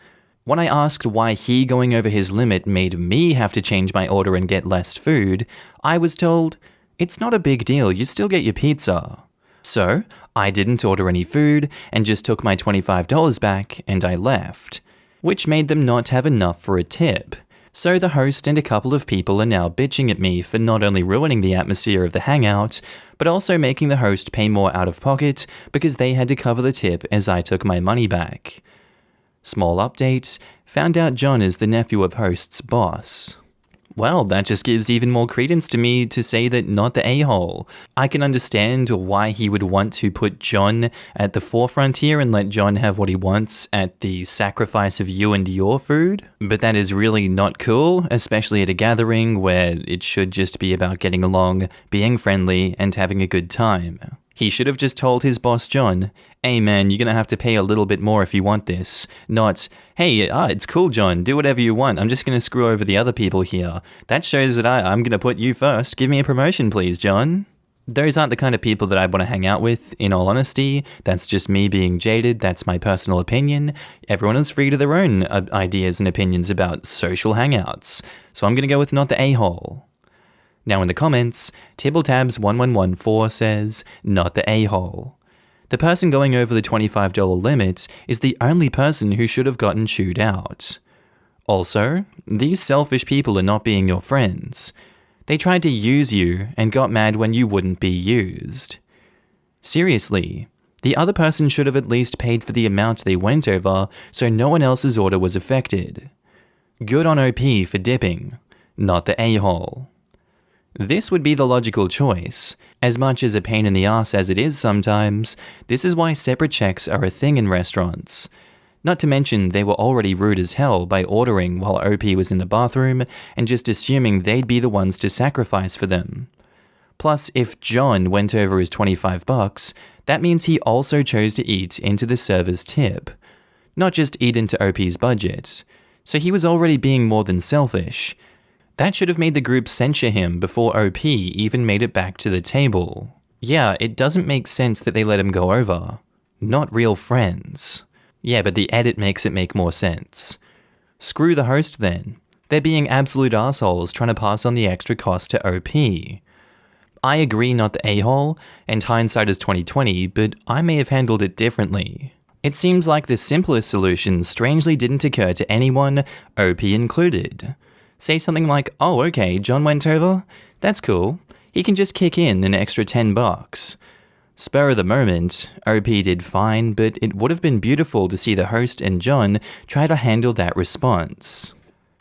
When I asked why he going over his limit made me have to change my order and get less food, I was told, "It's not a big deal, you still get your pizza." So, I didn't order any food and just took my $25 back and I left, which made them not have enough for a tip. So the host and a couple of people are now bitching at me for not only ruining the atmosphere of the hangout, but also making the host pay more out of pocket because they had to cover the tip as I took my money back. Small update, found out John is the nephew of host's boss. Well, that just gives even more credence to me to say that not the a-hole. I can understand why he would want to put John at the forefront here and let John have what he wants at the sacrifice of you and your food, but that is really not cool, especially at a gathering where it should just be about getting along, being friendly, and having a good time. He should have just told his boss John, "Hey man, you're gonna have to pay a little bit more if you want this." Not, "Hey, it's cool John, do whatever you want, I'm just gonna screw over the other people here. That shows that I'm gonna put you first, give me a promotion please, John." Those aren't the kind of people that I want to hang out with, in all honesty. That's just me being jaded, that's my personal opinion. Everyone is free to their own ideas and opinions about social hangouts. So I'm gonna go with not the a-hole. Now in the comments, Tibbletabs1114 says, "Not the a-hole. The person going over the $25 limit is the only person who should have gotten chewed out. Also, these selfish people are not being your friends. They tried to use you and got mad when you wouldn't be used. Seriously, the other person should have at least paid for the amount they went over so no one else's order was affected. Good on OP for dipping, not the a-hole." This would be the logical choice. As much as a pain in the ass as it is sometimes, this is why separate checks are a thing in restaurants. Not to mention they were already rude as hell by ordering while OP was in the bathroom and just assuming they'd be the ones to sacrifice for them. Plus, if John went over his $25, that means he also chose to eat into the server's tip, not just eat into OP's budget. So he was already being more than selfish. That should have made the group censure him before OP even made it back to the table. Yeah, it doesn't make sense that they let him go over. Not real friends. Yeah, but the edit makes it make more sense. Screw the host then. They're being absolute assholes trying to pass on the extra cost to OP. I agree not the a-hole, and hindsight is 2020, but I may have handled it differently. It seems like the simplest solution strangely didn't occur to anyone, OP included. Say something like, "Oh, okay, John went over? That's cool. He can just kick in an extra $10. Spur of the moment, OP did fine, but it would have been beautiful to see the host and John try to handle that response.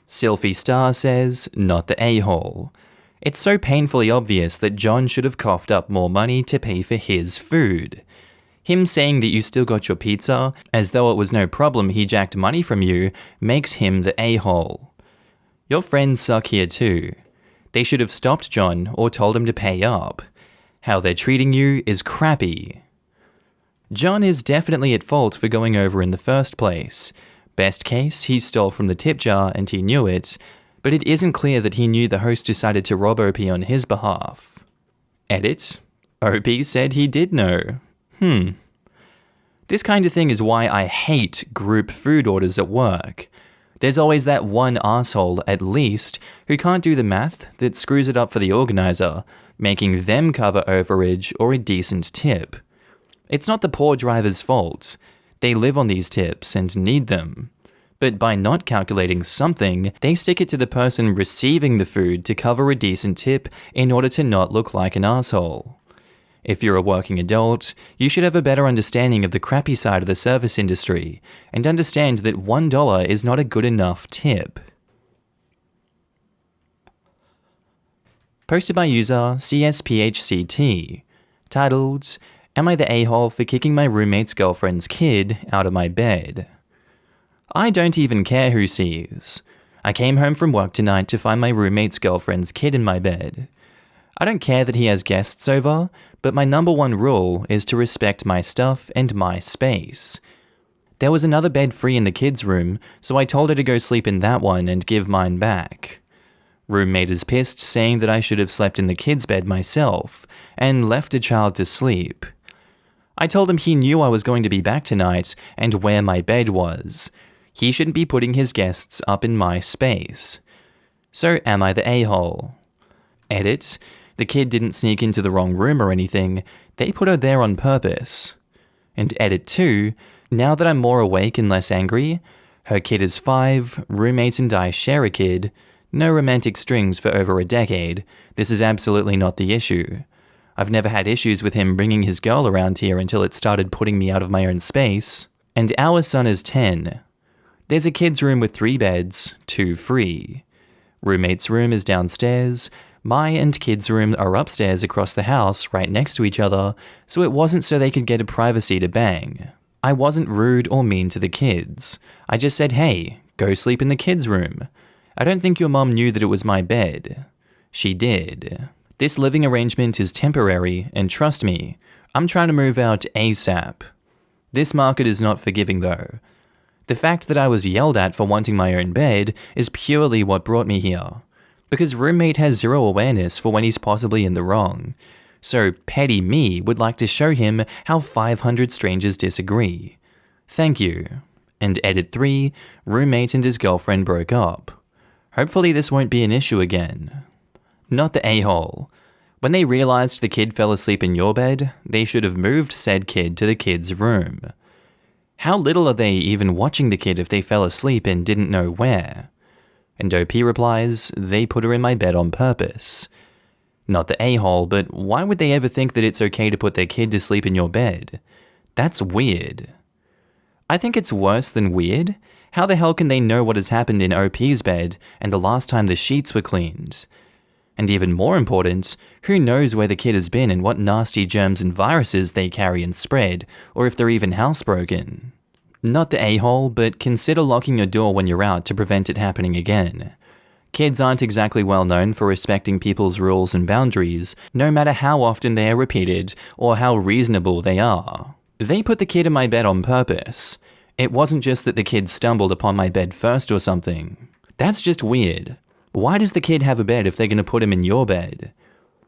Sylphie Star says, "Not the a-hole. It's so painfully obvious that John should have coughed up more money to pay for his food. Him saying that you still got your pizza, as though it was no problem he jacked money from you, makes him the a-hole. Your friends suck here too. They should have stopped John or told him to pay up. How they're treating you is crappy. John is definitely at fault for going over in the first place. Best case, he stole from the tip jar and he knew it. but it isn't clear that he knew the host decided to rob OP on his behalf. Edit. OP said he did know. This kind of thing is why I hate group food orders at work. There's always that one asshole, at least, who can't do the math that screws it up for the organizer, making them cover overage or a decent tip. It's not the poor driver's fault. They live on these tips and need them. But by not calculating something, they stick it to the person receiving the food to cover a decent tip in order to not look like an asshole. If you're a working adult, you should have a better understanding of the crappy side of the service industry and understand that $1 is not a good enough tip. Posted by user CSPHCT, titled, "Am I the a-hole for kicking my roommate's girlfriend's kid out of my bed?" I don't even care who sees. I came home from work tonight to find my roommate's girlfriend's kid in my bed. I don't care that he has guests over, but my number one rule is to respect my stuff and my space. There was another bed free in the kids' room, so I told her to go sleep in that one and give mine back. Roommate is pissed, saying that I should have slept in the kids' bed myself, and left a child to sleep. I told him he knew I was going to be back tonight and where my bed was. He shouldn't be putting his guests up in my space. So am I the a-hole? Edit. The kid didn't sneak into the wrong room or anything, they put her there on purpose. And edit 2, now that I'm more awake and less angry, her kid is 5, roommate and I share a kid, no romantic strings for over a decade, this is absolutely not the issue. I've never had issues with him bringing his girl around here until it started putting me out of my own space, and our son is 10. There's a kid's room with 3 beds, 2 free. Roommate's room is downstairs, my and kids' room are upstairs across the house right next to each other, so it wasn't so they could get a privacy to bang. I wasn't rude or mean to the kids. I just said, hey, go sleep in the kids' room. I don't think your mom knew that it was my bed. She did. This living arrangement is temporary, and trust me, I'm trying to move out ASAP. This market is not forgiving though. The fact that I was yelled at for wanting my own bed is purely what brought me here. Because roommate has zero awareness for when he's possibly in the wrong. So petty me would like to show him how 500 strangers disagree. Thank you. And edit 3, roommate and his girlfriend broke up. Hopefully this won't be an issue again. Not the a-hole. When they realized the kid fell asleep in your bed, they should have moved said kid to the kid's room. How little are they even watching the kid if they fell asleep and didn't know where? And OP replies, they put her in my bed on purpose. Not the a-hole, but why would they ever think that it's okay to put their kid to sleep in your bed? That's weird. I think it's worse than weird. How the hell can they know what has happened in OP's bed and the last time the sheets were cleaned? And even more important, who knows where the kid has been and what nasty germs and viruses they carry and spread, or if they're even housebroken. Not the a-hole, but consider locking your door when you're out to prevent it happening again. Kids aren't exactly well known for respecting people's rules and boundaries, no matter how often they are repeated or how reasonable they are. They put the kid in my bed on purpose. It wasn't just that the kid stumbled upon my bed first or something. That's just weird. Why does the kid have a bed if they're going to put him in your bed?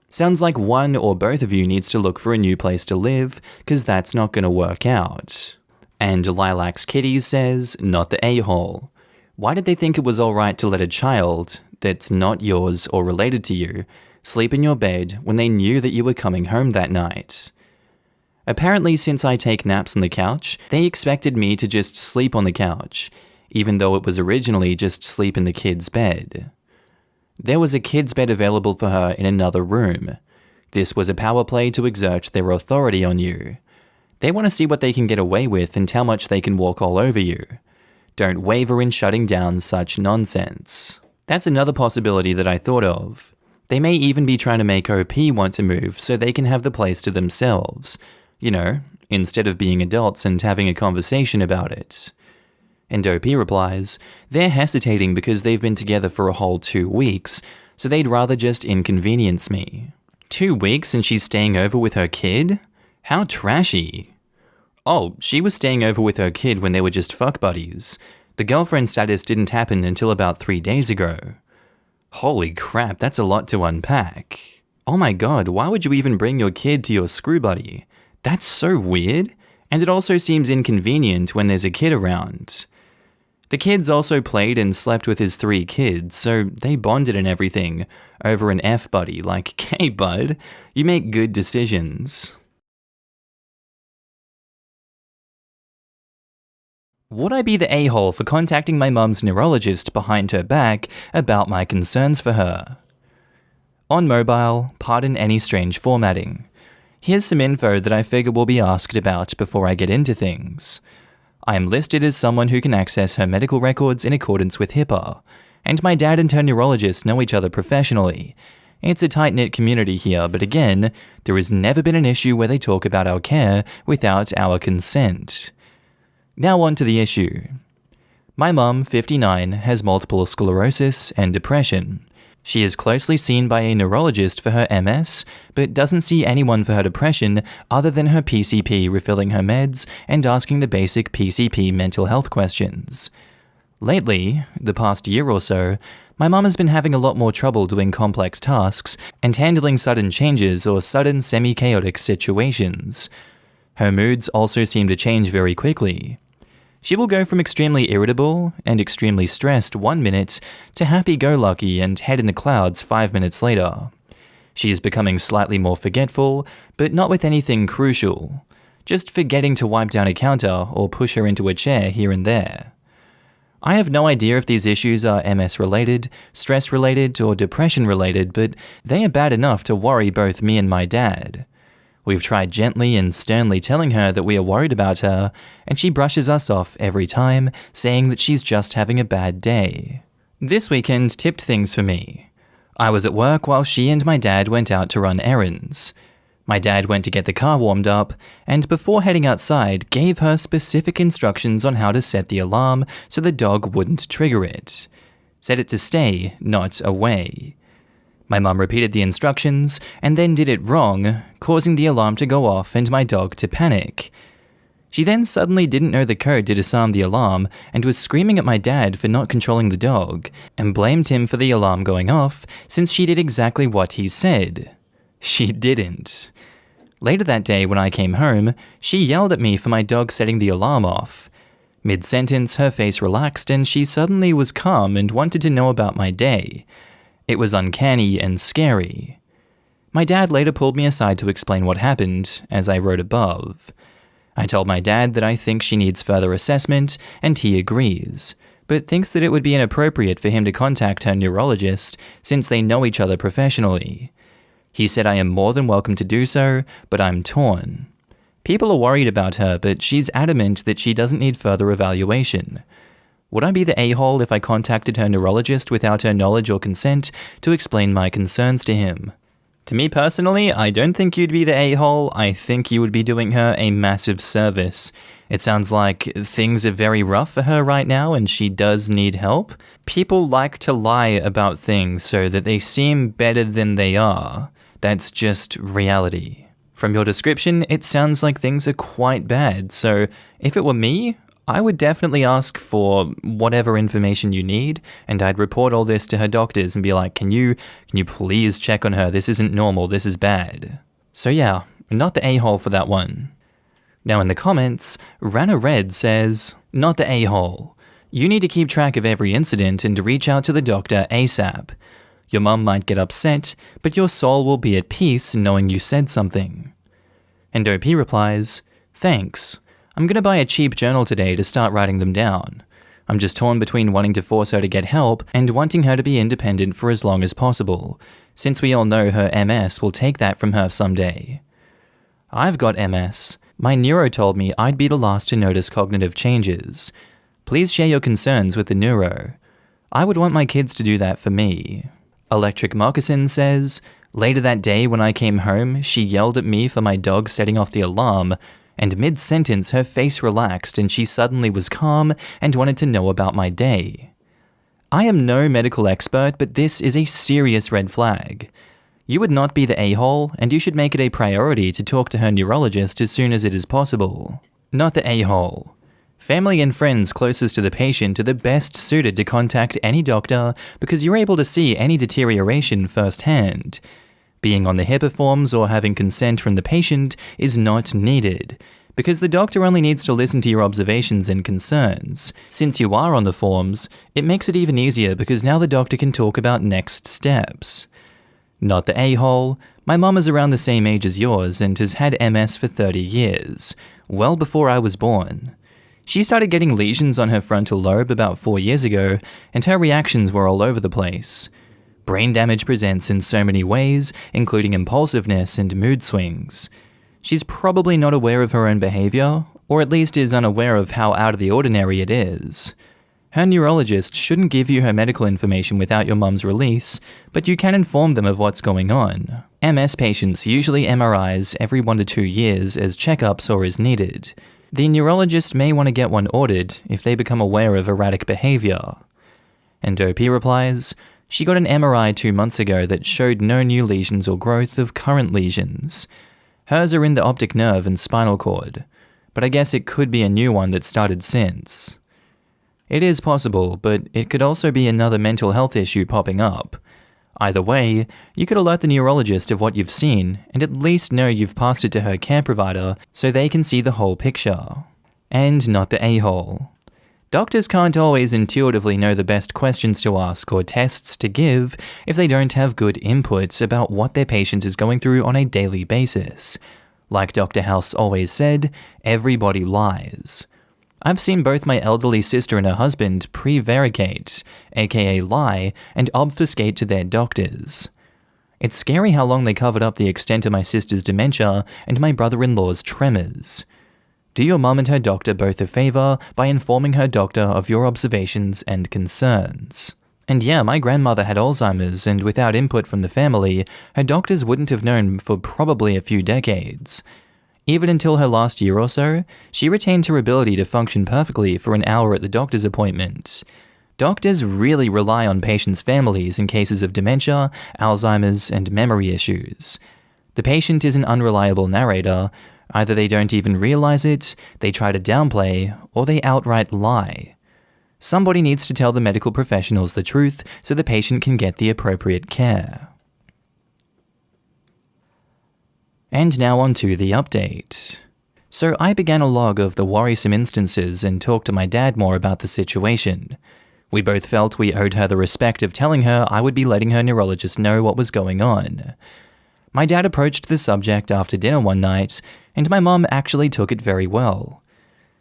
Sounds like one or both of you needs to look for a new place to live, because that's not going to work out. And Lilacs Kitties says, not the a-hole. Why did they think it was alright to let a child, that's not yours or related to you, sleep in your bed when they knew that you were coming home that night? Apparently, since I take naps on the couch, they expected me to just sleep on the couch, even though it was originally just sleep in the kid's bed. There was a kid's bed available for her in another room. This was a power play to exert their authority on you. They want to see what they can get away with and how much they can walk all over you. Don't waver in shutting down such nonsense. That's another possibility that I thought of. They may even be trying to make OP want to move so they can have the place to themselves. You know, instead of being adults and having a conversation about it. And OP replies, they're hesitating because they've been together for a whole 2 weeks, so they'd rather just inconvenience me. 2 weeks and she's staying over with her kid? How trashy. Oh, she was staying over with her kid when they were just fuck buddies. The girlfriend status didn't happen until about 3 days ago. Holy crap, that's a lot to unpack. Oh my god, why would you even bring your kid to your screw buddy? That's so weird, and it also seems inconvenient when there's a kid around. The kids also played and slept with his 3 kids, so they bonded and everything over an F-buddy, like, hey bud, you make good decisions. Would I be the a-hole for contacting my mum's neurologist behind her back about my concerns for her? On mobile, pardon any strange formatting. Here's some info that I figure will be asked about before I get into things. I am listed as someone who can access her medical records in accordance with HIPAA, and my dad and her neurologist know each other professionally. It's a tight-knit community here, but again, there has never been an issue where they talk about our care without our consent. Now on to the issue. My mum, 59, has multiple sclerosis and depression. She is closely seen by a neurologist for her MS, but doesn't see anyone for her depression other than her PCP refilling her meds and asking the basic PCP mental health questions. Lately, the past year or so, my mum has been having a lot more trouble doing complex tasks and handling sudden changes or sudden semi-chaotic situations. Her moods also seem to change very quickly. She will go from extremely irritable and extremely stressed 1 minute to happy-go-lucky and head in the clouds 5 minutes later. She is becoming slightly more forgetful, but not with anything crucial, just forgetting to wipe down a counter or push her into a chair here and there. I have no idea if these issues are MS-related, stress-related, or depression-related, but they are bad enough to worry both me and my dad. We've tried gently and sternly telling her that we are worried about her, and she brushes us off every time, saying that she's just having a bad day. This weekend tipped things for me. I was at work while she and my dad went out to run errands. My dad went to get the car warmed up, and before heading outside, gave her specific instructions on how to set the alarm so the dog wouldn't trigger it. Set it to stay, not away. My mum repeated the instructions, and then did it wrong, causing the alarm to go off and my dog to panic. She then suddenly didn't know the code to disarm the alarm and was screaming at my dad for not controlling the dog, and blamed him for the alarm going off since she did exactly what he said. She didn't. Later that day when I came home, she yelled at me for my dog setting the alarm off. Mid-sentence, her face relaxed and she suddenly was calm and wanted to know about my day. It was uncanny and scary. My dad later pulled me aside to explain what happened, as I wrote above. I told my dad that I think she needs further assessment, and he agrees, but thinks that it would be inappropriate for him to contact her neurologist since they know each other professionally. He said I am more than welcome to do so, but I'm torn. People are worried about her, but she's adamant that she doesn't need further evaluation. Would I be the a-hole if I contacted her neurologist without her knowledge or consent to explain my concerns to him? To me personally, I don't think you'd be the a-hole. I think you would be doing her a massive service. It sounds like things are very rough for her right now and she does need help. People like to lie about things so that they seem better than they are. That's just reality. From your description, it sounds like things are quite bad, so if it were me, I would definitely ask for whatever information you need, and I'd report all this to her doctors and be like, can you please check on her? This isn't normal, this is bad. So yeah, not the a-hole for that one. Now in the comments, Rana Red says, not the a-hole. You need to keep track of every incident and reach out to the doctor ASAP. Your mum might get upset, but your soul will be at peace knowing you said something. And OP replies, thanks. I'm gonna buy a cheap journal today to start writing them down. I'm just torn between wanting to force her to get help and wanting her to be independent for as long as possible, since we all know her MS will take that from her someday. I've got MS. My neuro told me I'd be the last to notice cognitive changes. Please share your concerns with the neuro. I would want my kids to do that for me. Electric Moccasin says, later that day when I came home, she yelled at me for my dog setting off the alarm, and mid-sentence her face relaxed and she suddenly was calm and wanted to know about my day. I am no medical expert, but this is a serious red flag. You would not be the a-hole, and you should make it a priority to talk to her neurologist as soon as it is possible. Not the a-hole. Family and friends closest to the patient are the best suited to contact any doctor because you're able to see any deterioration firsthand. Being on the HIPAA forms or having consent from the patient is not needed, because the doctor only needs to listen to your observations and concerns. Since you are on the forms, it makes it even easier because now the doctor can talk about next steps. Not the a-hole, my mum is around the same age as yours and has had MS for 30 years, well before I was born. She started getting lesions on her frontal lobe about 4 years ago, and her reactions were all over the place. Brain damage presents in so many ways, including impulsiveness and mood swings. She's probably not aware of her own behavior, or at least is unaware of how out of the ordinary it is. Her neurologist shouldn't give you her medical information without your mum's release, but you can inform them of what's going on. MS patients usually MRIs every 1 to 2 years as checkups or as needed. The neurologist may want to get one ordered if they become aware of erratic behavior. And OP replies, she got an MRI 2 months ago that showed no new lesions or growth of current lesions. Hers are in the optic nerve and spinal cord, but I guess it could be a new one that started since. It is possible, but it could also be another mental health issue popping up. Either way, you could alert the neurologist of what you've seen and at least know you've passed it to her care provider so they can see the whole picture. And not the a-hole. Doctors can't always intuitively know the best questions to ask or tests to give if they don't have good input about what their patient is going through on a daily basis. Like Dr. House always said, everybody lies. I've seen both my elderly sister and her husband prevaricate, aka lie, and obfuscate to their doctors. It's scary how long they covered up the extent of my sister's dementia and my brother-in-law's tremors. Do your mum and her doctor both a favour by informing her doctor of your observations and concerns. And yeah, my grandmother had Alzheimer's, and without input from the family, her doctors wouldn't have known for probably a few decades. Even until her last year or so, she retained her ability to function perfectly for an hour at the doctor's appointment. Doctors really rely on patients' families in cases of dementia, Alzheimer's, and memory issues. The patient is an unreliable narrator. Either they don't even realize it, they try to downplay, or they outright lie. Somebody needs to tell the medical professionals the truth so the patient can get the appropriate care. And now on to the update. So I began a log of the worrisome instances and talked to my dad more about the situation. We both felt we owed her the respect of telling her I would be letting her neurologist know what was going on. My dad approached the subject after dinner one night, and my mum actually took it very well.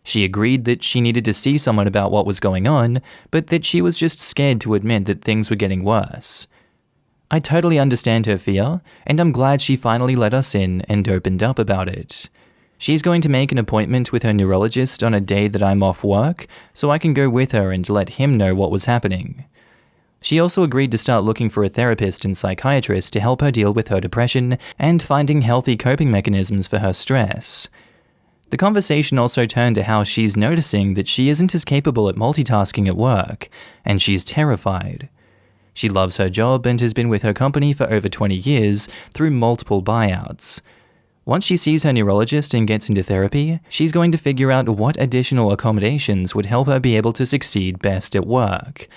She agreed that she needed to see someone about what was going on, but that she was just scared to admit that things were getting worse. I totally understand her fear, and I'm glad she finally let us in and opened up about it. She's going to make an appointment with her neurologist on a day that I'm off work, so I can go with her and let him know what was happening. She also agreed to start looking for a therapist and psychiatrist to help her deal with her depression and finding healthy coping mechanisms for her stress. The conversation also turned to how she's noticing that she isn't as capable at multitasking at work, and she's terrified. She loves her job and has been with her company for over 20 years through multiple buyouts. Once she sees her neurologist and gets into therapy, she's going to figure out what additional accommodations would help her be able to succeed best at work.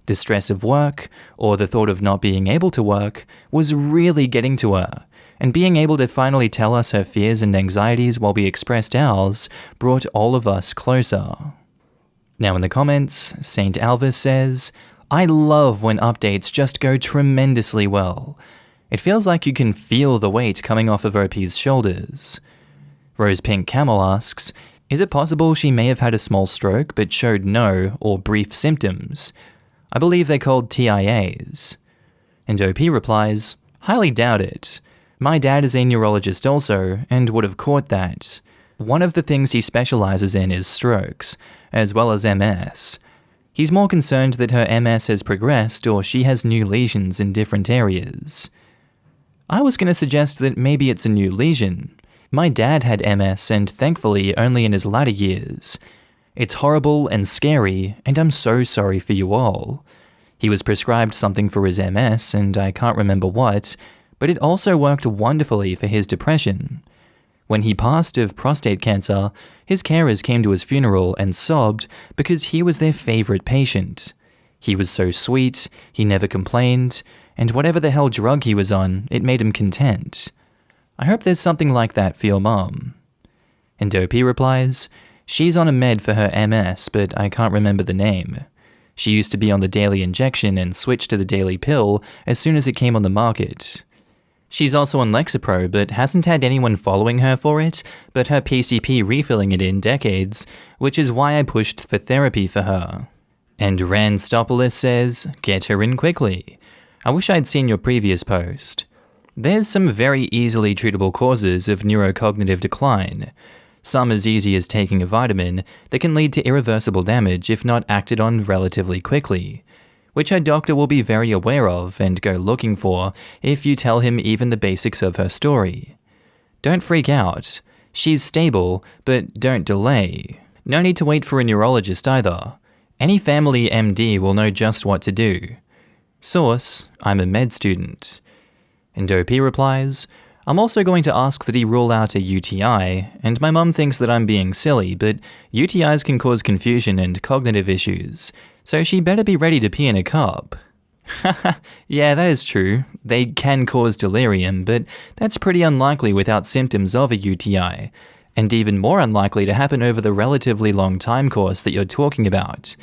The stress of work, or the thought of not being able to work, was really getting to her, and being able to finally tell us her fears and anxieties while we expressed ours brought all of us closer. Now in the comments, St. Alvis says, I love when updates just go tremendously well. It feels like you can feel the weight coming off of OP's shoulders. Rose Pink Camel asks, is it possible she may have had a small stroke but showed no or brief symptoms? I believe they're called TIAs. And OP replies, highly doubt it. My dad is a neurologist also and would have caught that. One of the things he specializes in is strokes, as well as MS. He's more concerned that her MS has progressed or she has new lesions in different areas. I was going to suggest that maybe it's a new lesion. My dad had MS and thankfully only in his latter years. It's horrible and scary, and I'm so sorry for you all. He was prescribed something for his MS and I can't remember what, but it also worked wonderfully for his depression. When he passed of prostate cancer, his carers came to his funeral and sobbed because he was their favorite patient. He was so sweet, he never complained, and whatever the hell drug he was on, it made him content. I hope there's something like that for your mom. And OP replies, she's on a med for her MS, but I can't remember the name. She used to be on the daily injection and switched to the daily pill as soon as it came on the market. She's also on Lexapro, but hasn't had anyone following her for it, but her PCP refilling it in decades, which is why I pushed for therapy for her. And Randstopoulos says, get her in quickly. I wish I'd seen your previous post. There's some very easily treatable causes of neurocognitive decline. Some as easy as taking a vitamin that can lead to irreversible damage if not acted on relatively quickly, which her doctor will be very aware of and go looking for if you tell him even the basics of her story. Don't freak out. She's stable, but don't delay. No need to wait for a neurologist either. Any family MD will know just what to do. Source, I'm a med student. And OP replies, I'm also going to ask that he rule out a UTI, and my mum thinks that I'm being silly, but UTIs can cause confusion and cognitive issues, so she better be ready to pee in a cup. Haha, yeah, that is true. They can cause delirium, but that's pretty unlikely without symptoms of a UTI, and even more unlikely to happen over the relatively long time course that you're talking about.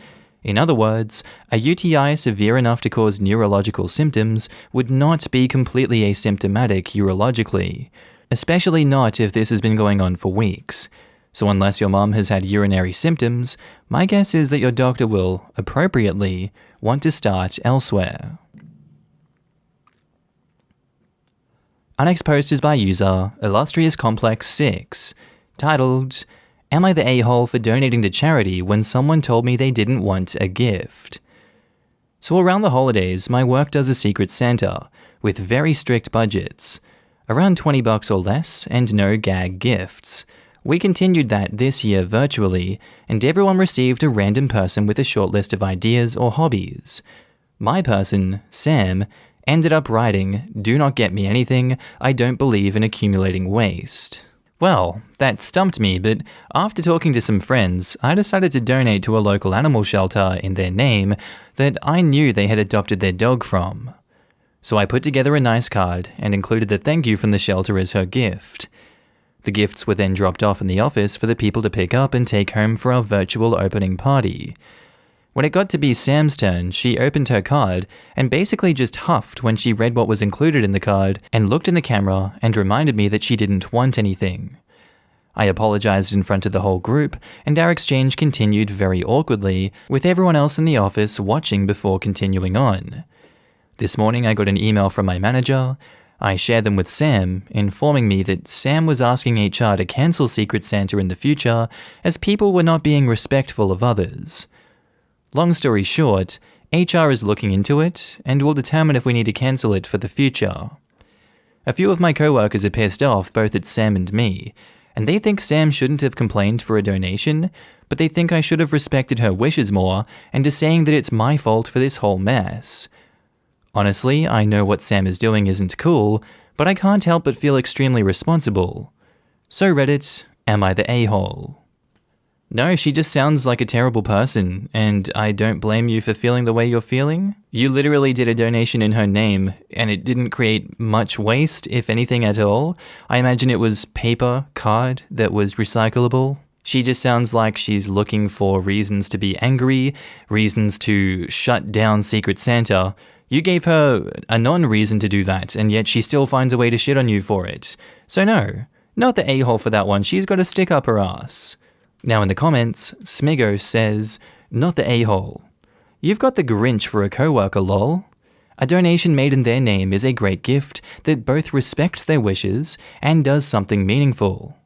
In other words, a UTI severe enough to cause neurological symptoms would not be completely asymptomatic urologically, especially not if this has been going on for weeks. So unless your mom has had urinary symptoms, my guess is that your doctor will, appropriately, want to start elsewhere. Our next post is by user Illustrious-Complex6, titled, Am I the a-hole for donating to charity when someone told me they didn't want a gift? So around the holidays, my work does a Secret Santa, with very strict budgets. Around $20 or less, and no gag gifts. We continued that this year virtually, and everyone received a random person with a short list of ideas or hobbies. My person, Sam, ended up writing, do not get me anything, I don't believe in accumulating waste. Well, that stumped me, but after talking to some friends, I decided to donate to a local animal shelter in their name that I knew they had adopted their dog from. So I put together a nice card and included the thank you from the shelter as her gift. The gifts were then dropped off in the office for the people to pick up and take home for our virtual opening party. When it got to be Sam's turn, she opened her card and basically just huffed when she read what was included in the card and looked in the camera and reminded me that she didn't want anything. I apologized in front of the whole group, and our exchange continued very awkwardly, with everyone else in the office watching before continuing on. This morning I got an email from my manager. I shared them with Sam, informing me that Sam was asking HR to cancel Secret Santa in the future as people were not being respectful of others. Long story short, HR is looking into it and will determine if we need to cancel it for the future. A few of my coworkers are pissed off both at Sam and me, and they think Sam shouldn't have complained for a donation, but they think I should have respected her wishes more and are saying that it's my fault for this whole mess. Honestly, I know what Sam is doing isn't cool, but I can't help but feel extremely responsible. So Reddit, am I the a-hole? No, she just sounds like a terrible person, and I don't blame you for feeling the way you're feeling. You literally did a donation in her name, and it didn't create much waste, if anything at all. I imagine it was paper, card, that was recyclable. She just sounds like she's looking for reasons to be angry, reasons to shut down Secret Santa. You gave her a non-reason to do that, and yet she still finds a way to shit on you for it. So no, not the a-hole for that one, she's got a stick up her ass. Now in the comments, Smigo says, not the a-hole. You've got the Grinch for a coworker, lol. A donation made in their name is a great gift that both respects their wishes and does something meaningful.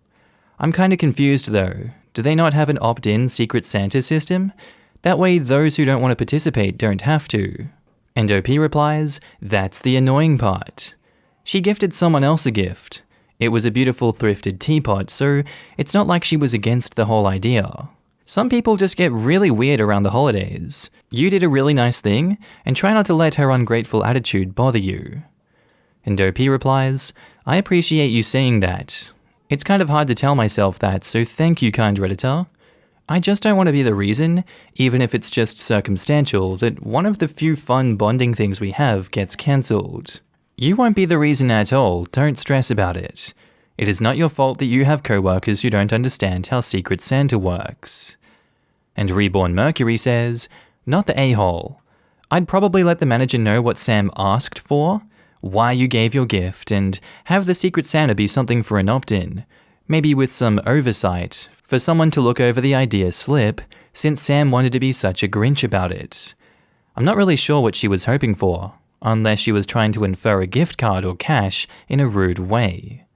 I'm kinda confused though. Do they not have an opt-in Secret Santa system? That way those who don't want to participate don't have to. And OP replies, that's the annoying part. She gifted someone else a gift. It was a beautiful thrifted teapot, so it's not like she was against the whole idea. Some people just get really weird around the holidays. You did a really nice thing, and try not to let her ungrateful attitude bother you. And OP replies, I appreciate you saying that. It's kind of hard to tell myself that, so thank you, kind Redditor. I just don't want to be the reason, even if it's just circumstantial, that one of the few fun bonding things we have gets cancelled. You won't be the reason at all, don't stress about it. It is not your fault that you have co-workers who don't understand how Secret Santa works. And Reborn Mercury says, not the a-hole. I'd probably let the manager know what Sam asked for, why you gave your gift, and have the Secret Santa be something for an opt-in, maybe with some oversight, for someone to look over the idea slip, since Sam wanted to be such a Grinch about it. I'm not really sure what she was hoping for, unless she was trying to infer a gift card or cash in a rude way.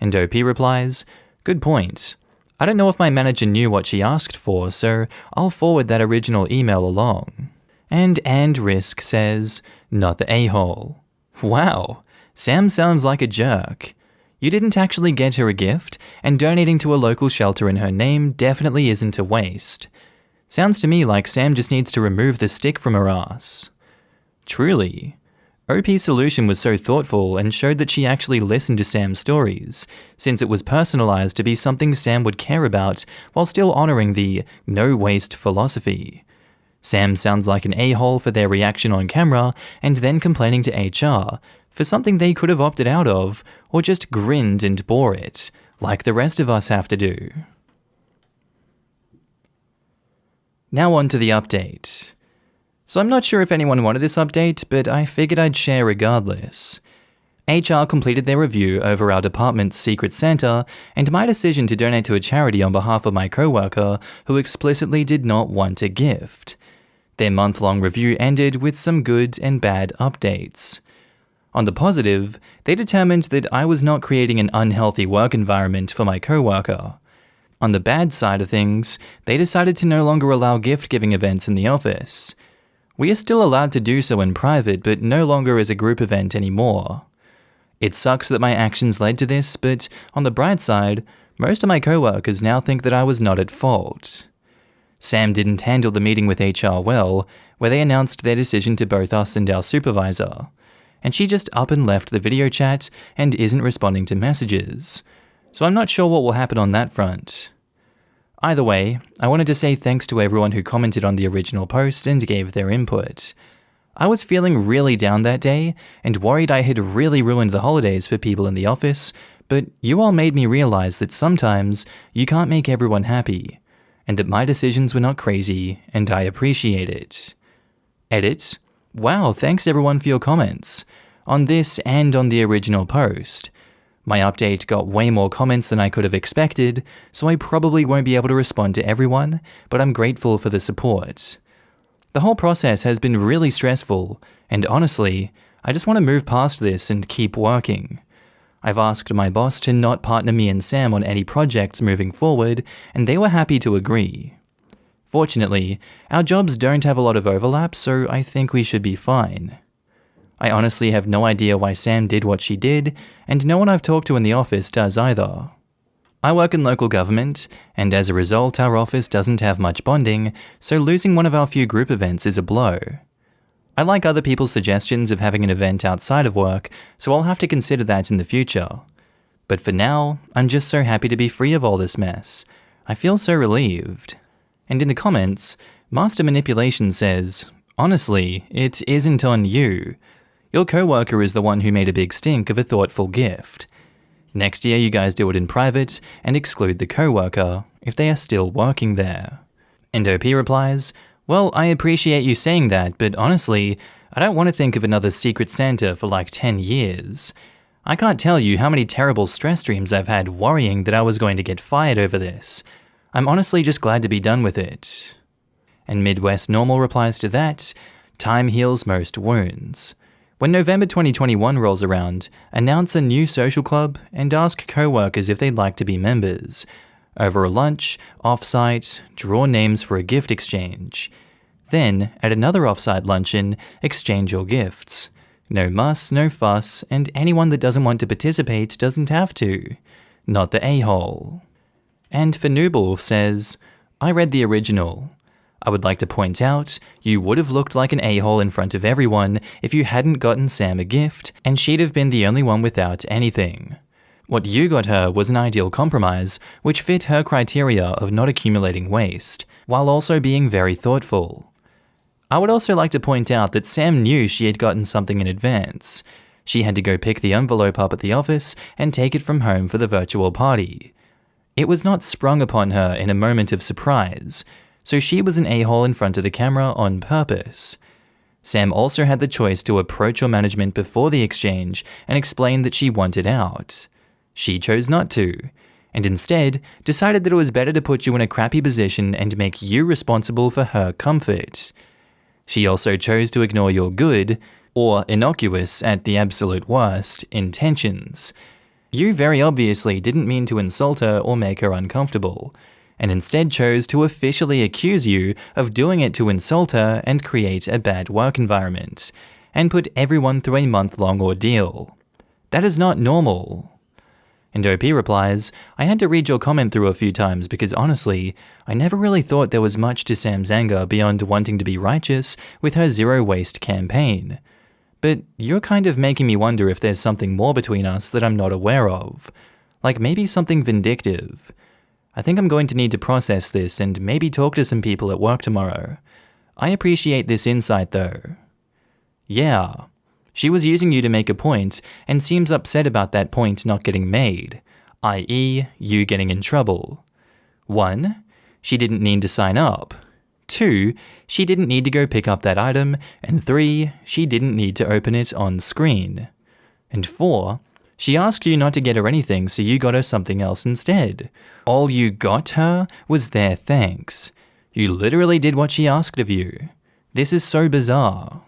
And OP replies, good point. I don't know if my manager knew what she asked for, so I'll forward that original email along. And Risk says, not the a-hole. Wow, Sam sounds like a jerk. You didn't actually get her a gift, and donating to a local shelter in her name definitely isn't a waste. Sounds to me like Sam just needs to remove the stick from her ass. Truly. OP's solution was so thoughtful and showed that she actually listened to Sam's stories, since it was personalized to be something Sam would care about while still honoring the no-waste philosophy. Sam sounds like an a-hole for their reaction on camera and then complaining to HR for something they could have opted out of or just grinned and bore it, like the rest of us have to do. Now on to the update. So I'm not sure if anyone wanted this update, but I figured I'd share regardless. HR completed their review over our department's Secret Santa and my decision to donate to a charity on behalf of my coworker who explicitly did not want a gift. Their month-long review ended with some good and bad updates. On the positive, they determined that I was not creating an unhealthy work environment for my coworker. On the bad side of things, they decided to no longer allow gift-giving events in the office. We are still allowed to do so in private, but no longer as a group event anymore. It sucks that my actions led to this, but on the bright side, most of my coworkers now think that I was not at fault. Sam didn't handle the meeting with HR well, where they announced their decision to both us and our supervisor, and she just up and left the video chat and isn't responding to messages, so I'm not sure what will happen on that front. Either way, I wanted to say thanks to everyone who commented on the original post and gave their input. I was feeling really down that day and worried I had really ruined the holidays for people in the office, but you all made me realize that sometimes you can't make everyone happy, and that my decisions were not crazy, and I appreciate it. Edit. Wow, thanks everyone for your comments, on this and on the original post. My update got way more comments than I could have expected, so I probably won't be able to respond to everyone, but I'm grateful for the support. The whole process has been really stressful, and honestly, I just want to move past this and keep working. I've asked my boss to not partner me and Sam on any projects moving forward, and they were happy to agree. Fortunately, our jobs don't have a lot of overlap, so I think we should be fine. I honestly have no idea why Sam did what she did, and no one I've talked to in the office does either. I work in local government, and as a result our office doesn't have much bonding, so losing one of our few group events is a blow. I like other people's suggestions of having an event outside of work, so I'll have to consider that in the future. But for now, I'm just so happy to be free of all this mess. I feel so relieved. And in the comments, Master Manipulation says, honestly, it isn't on you. Your coworker is the one who made a big stink of a thoughtful gift. Next year you guys do it in private and exclude the coworker if they are still working there. And OP replies, well, I appreciate you saying that, but honestly, I don't want to think of another Secret Santa for like 10 years. I can't tell you how many terrible stress dreams I've had worrying that I was going to get fired over this. I'm honestly just glad to be done with it. And Midwest Normal replies to that, time heals most wounds. When November 2021 rolls around, announce a new social club and ask co-workers if they'd like to be members. Over a lunch, off-site, draw names for a gift exchange. Then, at another off-site luncheon, exchange your gifts. No muss, no fuss, and anyone that doesn't want to participate doesn't have to. Not the a-hole. And Fanubal says, I read the original. I would like to point out, you would have looked like an a-hole in front of everyone if you hadn't gotten Sam a gift, and she'd have been the only one without anything. What you got her was an ideal compromise, which fit her criteria of not accumulating waste, while also being very thoughtful. I would also like to point out that Sam knew she had gotten something in advance. She had to go pick the envelope up at the office and take it from home for the virtual party. It was not sprung upon her in a moment of surprise, so she was an a-hole in front of the camera on purpose. Sam also had the choice to approach your management before the exchange and explain that she wanted out. She chose not to, and instead decided that it was better to put you in a crappy position and make you responsible for her comfort. She also chose to ignore your good, or innocuous at the absolute worst, intentions. You very obviously didn't mean to insult her or make her uncomfortable, and instead chose to officially accuse you of doing it to insult her and create a bad work environment, and put everyone through a month-long ordeal. That is not normal. And OP replies, I had to read your comment through a few times because honestly, I never really thought there was much to Sam's anger beyond wanting to be righteous with her zero waste campaign. But you're kind of making me wonder if there's something more between us that I'm not aware of. Like maybe something vindictive. I think I'm going to need to process this and maybe talk to some people at work tomorrow. I appreciate this insight though. Yeah. She was using you to make a point and seems upset about that point not getting made, i.e. you getting in trouble. 1. She didn't need to sign up. 2. She didn't need to go pick up that item. And 3. She didn't need to open it on screen. And 4. She asked you not to get her anything, so you got her something else instead. All you got her was their thanks. You literally did what she asked of you. This is so bizarre.